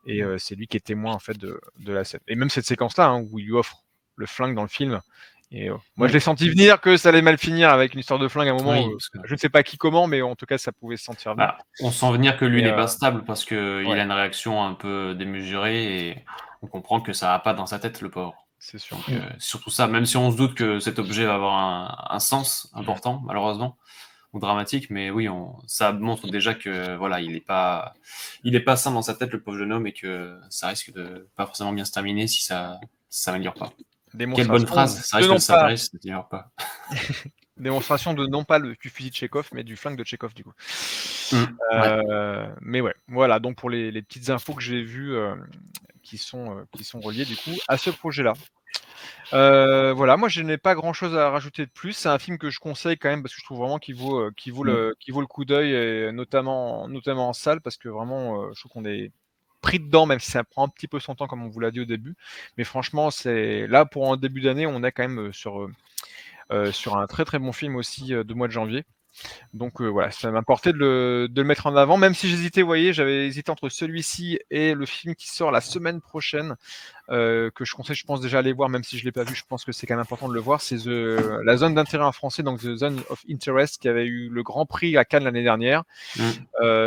et c'est lui qui est témoin en fait de la scène. Et même cette séquence-là, hein, où il lui offre le flingue dans le film. Et moi, je l'ai senti venir que ça allait mal finir avec une histoire de flingue à un moment. Je ne sais pas qui, comment, mais en tout cas, ça pouvait se sentir venir. On sent venir que lui n'est pas stable parce qu'il a une réaction un peu démesurée et on comprend que ça va pas dans sa tête, le pauvre. C'est sûr. Donc, surtout ça, même si on se doute que cet objet va avoir un sens important, malheureusement, ou dramatique, mais oui, ça montre déjà que voilà, il est pas sain dans sa tête, le pauvre jeune homme, et que ça risque de pas forcément bien se terminer si ça s'améliore pas. Quelle bonne phrase, ça risque de s'avérer si ça s'améliore pas. Démonstration de non pas du fusil de Tchekhov, mais du flingue de Tchekhov, du coup. Mais ouais, voilà, donc pour les petites infos que j'ai vues qui sont reliées du coup à ce projet-là. Voilà, moi je n'ai pas grand-chose à rajouter de plus. C'est un film que je conseille quand même parce que je trouve vraiment qu'il vaut le coup d'œil, et notamment en salle, parce que vraiment je trouve qu'on est pris dedans, même si ça prend un petit peu son temps comme on vous l'a dit au début. Mais franchement, c'est là pour un début d'année, on est quand même sur un très très bon film aussi de mois de janvier. Donc voilà, ça m'importait de le mettre en avant, même si j'hésitais, vous voyez, j'avais hésité entre celui-ci et le film qui sort la semaine prochaine, que je conseille, je pense déjà aller voir, même si je ne l'ai pas vu, je pense que c'est quand même important de le voir. C'est la zone d'intérêt en français, donc The Zone of Interest, qui avait eu le Grand Prix à Cannes l'année dernière.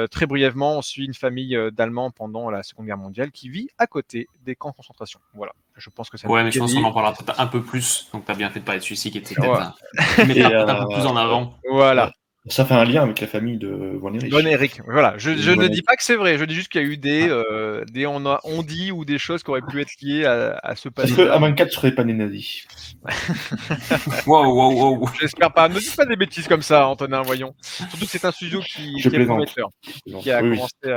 Très brièvement, on suit une famille d'Allemands pendant la Seconde Guerre mondiale qui vit à côté des camps de concentration. Voilà, je pense que ça. Ouais, mais je pense qu'on en parlera peut-être un peu plus, donc tu as bien fait de parler de celui-ci qui était peut-être un peu plus en avant. Voilà. Ça fait un lien avec la famille de Von Erich. Von Erich, voilà. Je ne dis pas que c'est vrai, je dis juste qu'il y a eu des on dit ou des choses qui auraient pu être liées à ce passé. Parce qu'à 24, je serais pas né nazi. Wow. J'espère pas. Ne dites pas des bêtises comme ça, Antonin, voyons. Surtout que c'est un studio qui est prometteur, qui a commencé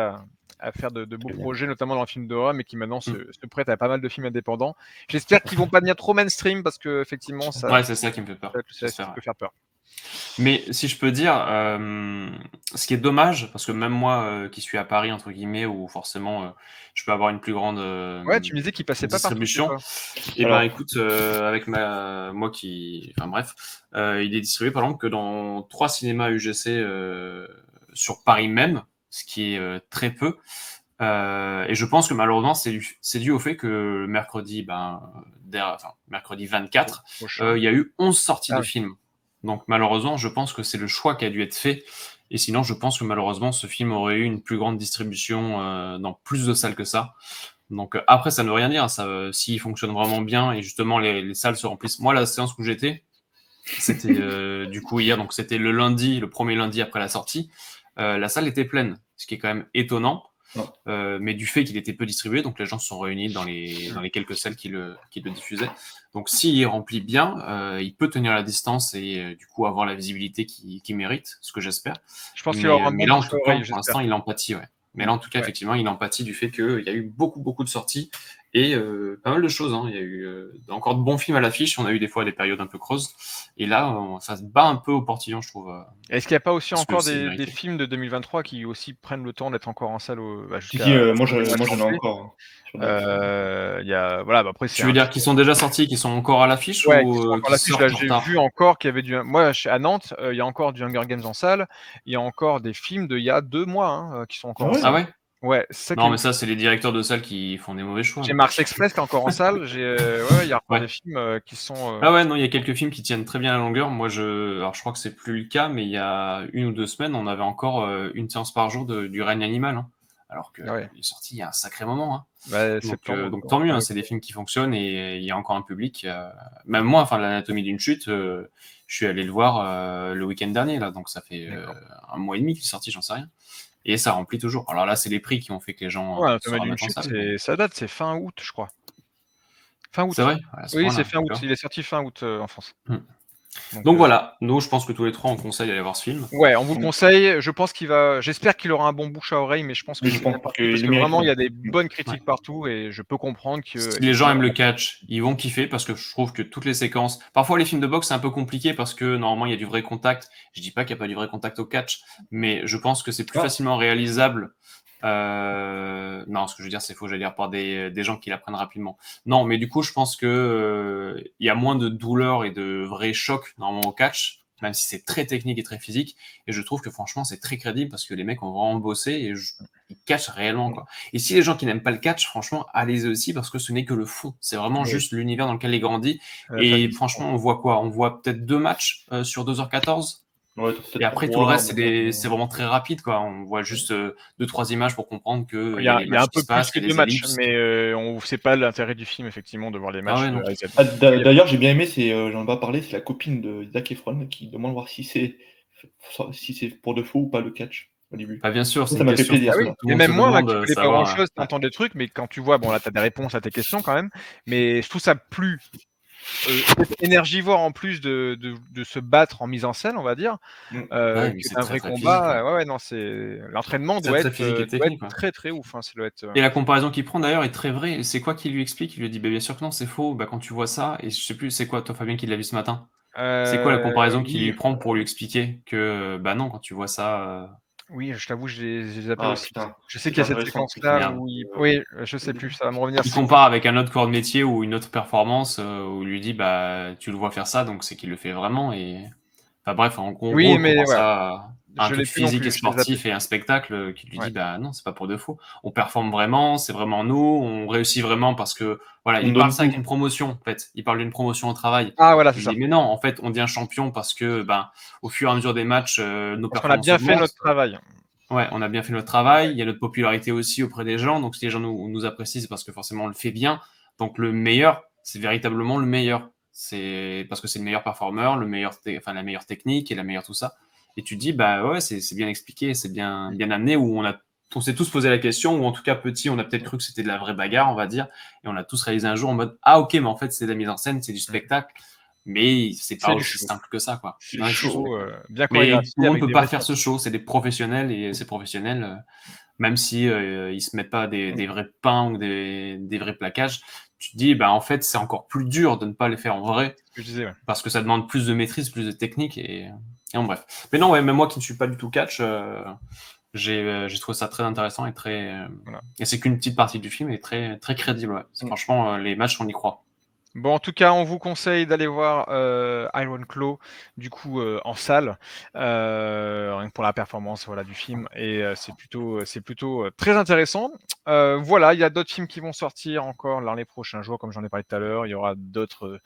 à faire de beaux projets, notamment dans le film d'horreur, mais qui maintenant se prête à pas mal de films indépendants. J'espère qu'ils vont pas devenir trop mainstream, parce que effectivement, ça. Ouais, c'est ça qui me fait peur. Ça peut faire peur. Mais si je peux dire, ce qui est dommage, parce que même moi qui suis à Paris, entre guillemets, où forcément je peux avoir une plus grande ouais, tu me disais qu'il passait pas partout. Et ben écoute, avec moi qui. Enfin bref, il est distribué par exemple que dans 3 cinémas UGC sur Paris même, ce qui est très peu. Et je pense que malheureusement, c'est dû au fait que mercredi 24, il y a eu 11 sorties de films. Donc malheureusement, je pense que c'est le choix qui a dû être fait. Et sinon, je pense que malheureusement, ce film aurait eu une plus grande distribution dans plus de salles que ça. Donc après, ça ne veut rien dire. Ça, s'il fonctionne vraiment bien et justement les salles se remplissent. Moi, la séance où j'étais, c'était du coup hier, donc c'était le lundi, le premier lundi après la sortie. La salle était pleine, ce qui est quand même étonnant. Mais du fait qu'il était peu distribué, donc les gens se sont réunis dans les quelques salles qui le diffusaient. Donc s'il remplit bien, il peut tenir la distance et du coup avoir la visibilité qu'il mérite, ce que j'espère. Je pense qu'il aura un mais bon là, en bouche tout à cas, oreille, pour l'instant, il empathie, ouais. Mais là, en tout cas, effectivement, il empathie du fait qu'il y a eu beaucoup de sorties et pas mal de choses. Hein. Il y a eu encore de bons films à l'affiche. On a eu des fois des périodes un peu creuses. Et là, ça se bat un peu au portillon, je trouve. Est-ce qu'il n'y a pas aussi parce que encore c'est des mérité. films de 2023 qui aussi prennent le temps d'être encore en salle Si, jusqu'à moi fin j'en ai janvier? encore. Hein, sur Netflix. Il y a voilà, bah, après c'est Tu veux un dire qu'ils sont déjà sortis, qu'ils sont encore à l'affiche ouais, qui ou sont encore à qui l'affiche. Là, sortent en j'ai retard? vu encore qu'il y avait moi, à Nantes, il y a encore du Hunger Games en salle. Il y a encore des films d'il y a 2 mois, hein, qui sont encore Ah en ouais? salle. Ah ouais? Ouais, c'est ça qui Non, est mais ouf. ça, c'est les directeurs de salles qui font des mauvais choix. J'ai Là. Mars Express qui est encore en salle. Ouais, il y a encore Ouais. des films, qui sont, Ah ouais, non, il y a quelques films qui tiennent très bien la longueur. Moi, alors je crois que c'est plus le cas, mais il y a 1 ou 2 semaines, on avait encore une séance par jour du règne animal. Hein. Alors qu'il ouais. est sorti il y a un sacré moment. Hein. Bah, Donc septembre, tant mieux, enfin, hein, c'est des films qui fonctionnent et il y a encore un public. Même moi, enfin, l'anatomie d'une chute, je suis allé le voir le week-end dernier, là, donc ça fait un mois et demi qu'il est sorti, j'en sais rien. Et ça remplit toujours. Alors là, c'est les prix qui ont fait que les gens ouais, se Anatomie d'une remettent en chute, salle. Mais... ça date, c'est fin août, je crois. Fin C'est août. vrai, à ce Oui, c'est point-là. fin août. D'accord. Il est sorti fin août, en France. Donc voilà, nous, je pense que tous les trois, on conseille d'aller voir ce film. Ouais, on vous le conseille. Je pense j'espère qu'il aura un bon bouche à oreille, mais je pense que Oui, je c'est pense bien parti qu'il parce le que mérite. vraiment, il y a des Ouais. bonnes critiques partout et je peux comprendre que Si les gens aiment le catch, ils vont kiffer parce que je trouve que toutes les séquences. Parfois, les films de boxe, c'est un peu compliqué parce que normalement, il y a du vrai contact. Je dis pas qu'il n'y a pas du vrai contact au catch, mais je pense que c'est plus facilement réalisable. Non, ce que je veux dire, c'est faux. J'allais dire par des gens qui l'apprennent rapidement. Non, mais du coup, je pense que il y a moins de douleur et de vrais chocs normalement au catch, même si c'est très technique et très physique. Et je trouve que franchement, c'est très crédible parce que les mecs ont vraiment bossé et ils catchent réellement, quoi. Et si les gens qui n'aiment pas le catch, franchement, allez-y aussi parce que ce n'est que le fond. C'est vraiment juste l'univers dans lequel il grandit. Et franchement, on voit quoi? On voit peut-être 2 matchs sur 2h14. Ouais, Et après, tout le reste, c'est vraiment très rapide, quoi. On voit juste 2-3 images pour comprendre qu'il il y a les y a un matchs qui peu se plus passent, que qu'il y a 2 des matchs, ellipses. mais c'est pas l'intérêt du film effectivement de voir les matchs ouais, de non. A à Z. D'ailleurs, j'ai bien aimé, j'en ai pas parlé, c'est la copine de Zac Efron qui demande voir si c'est pour de faux ou pas le catch au début. Bah, bien sûr, c'est Ça une m'a fait question. plaisir. Ah oui, Ça. Tout le et monde même se moi là demande qui de connais pas grand savoir. chose, t'entends des trucs, mais quand tu vois, bon là t'as des réponses à tes questions quand même, mais je trouve ça plus énergivore en plus de se battre en mise en scène, on va dire, Ouais, mais que c'est d'un très, vrai très physique. combat. Ouais. Ouais, non, c'est l'entraînement C'est très physique et doit être technique. Ouais. très, très ouf, hein, ça doit être, Et la comparaison qu'il prend d'ailleurs est très vraie. C'est quoi qu'il lui explique? Il lui dit, bah, bien sûr que non, c'est faux. Bah, quand tu vois ça, et je sais plus, c'est quoi, toi, Fabien, qui l'a vu ce matin? C'est quoi la comparaison qu'il oui, lui prend pour lui expliquer que, bah non, quand tu vois ça, oui, je t'avoue, je les zappé Ah aussi. putain, Je sais qu'il c'est y a cette intéressant. séquence-là merde. où oui, je sais plus, ça va me revenir. Il compare avec un autre corps de métier ou une autre performance où il lui dit bah tu le vois faire ça donc c'est qu'il le fait vraiment et enfin bref en gros Oui, il mais compare voilà, ça à un je l'ai truc plus non physique et plus, je l'ai zappé. sportif et un spectacle qui lui Ouais. dit bah non c'est pas pour de faux on performe vraiment c'est vraiment nous on réussit vraiment parce que voilà On il parle donne ça avec tout. une promotion en fait il parle d'une promotion au travail Ah voilà, c'est il ça. dit mais non en fait on devient champion parce que ben au fur et à mesure des matchs nos Parce qu'on a performances bien fait augmentent. notre travail. Ouais, on a bien fait notre travail, il y a notre popularité aussi auprès des gens, donc si les gens nous apprécient, c'est parce que forcément on le fait bien. Donc le meilleur, c'est véritablement le meilleur. C'est parce que c'est le meilleur performeur, enfin la meilleure technique et la meilleure tout ça. Et tu te dis, bah ouais, c'est bien expliqué, c'est bien amené, où on s'est tous posé la question, ou en tout cas petit, on a peut-être cru que c'était de la vraie bagarre, on va dire, et on a tous réalisé un jour en mode, ah ok, mais en fait c'est de la mise en scène, c'est du spectacle, mais c'est pas C'est du aussi show. simple que ça, quoi. C'est Ouais, du c'est show, bien mais chorégraphié tout le monde avec peut des pas vrais faire ce punchs. show, c'est des professionnels et ces professionnels, même si ils se mettent pas des vrais pains ou des vrais plaquages, tu te dis bah en fait c'est encore plus dur de ne pas les faire en vrai C'est ce que je disais, ouais. parce que ça demande plus de maîtrise, plus de technique et en bref. Mais non ouais, même moi qui ne suis pas du tout catch, j'ai trouvé ça très intéressant et très Voilà. et c'est qu'une petite partie du film et très très crédible. Ouais. Franchement les matchs on y croit. Bon, en tout cas, on vous conseille d'aller voir Iron Claw, du coup, en salle, rien que pour la performance, voilà, du film et c'est plutôt, très intéressant. Voilà, il y a d'autres films qui vont sortir encore dans les prochains jours, comme j'en ai parlé tout à l'heure. Il y aura d'autres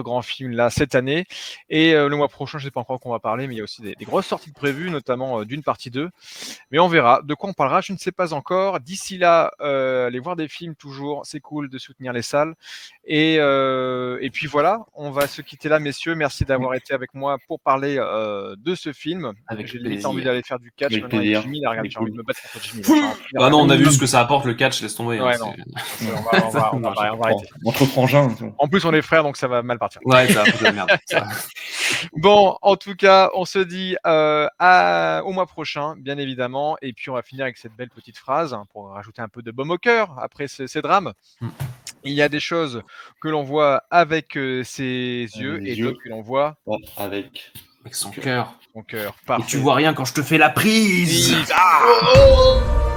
grands films là, cette année et le mois prochain, je sais pas encore qu'on va parler, mais il y a aussi des grosses sorties de prévues, notamment, Dune partie 2. Mais on verra. De quoi on parlera, je ne sais pas encore. D'ici là, allez voir des films toujours, c'est cool de soutenir les salles et puis voilà, on va se quitter là, messieurs. Merci d'avoir été avec moi pour parler, de ce film. Avec J'ai limite plaisir. envie d'aller faire du catch Avec maintenant avec plaisir. Jimmy. Là, regarde, C'est j'ai envie de cool. me battre contre Jimmy. Là. J'ai envie Ah non, on a vu de- ce que ça apporte le catch, laisse tomber. Ouais, hein, non. c'est- On va arrêter. Entre frangins. En plus, on est frères, donc ça va mal partir. Ouais, ça a foutu la merde. Ça. Bon, en tout cas, on se dit au mois prochain, bien évidemment. Et puis, on va finir avec cette belle petite phrase hein, pour rajouter un peu de baume au cœur après ces drames. Il y a des choses que l'on voit avec ses yeux Les et yeux. d'autres que l'on voit Avec. Avec son cœur. son cœur. Et Parfait. tu vois rien quand je te fais la prise. Ah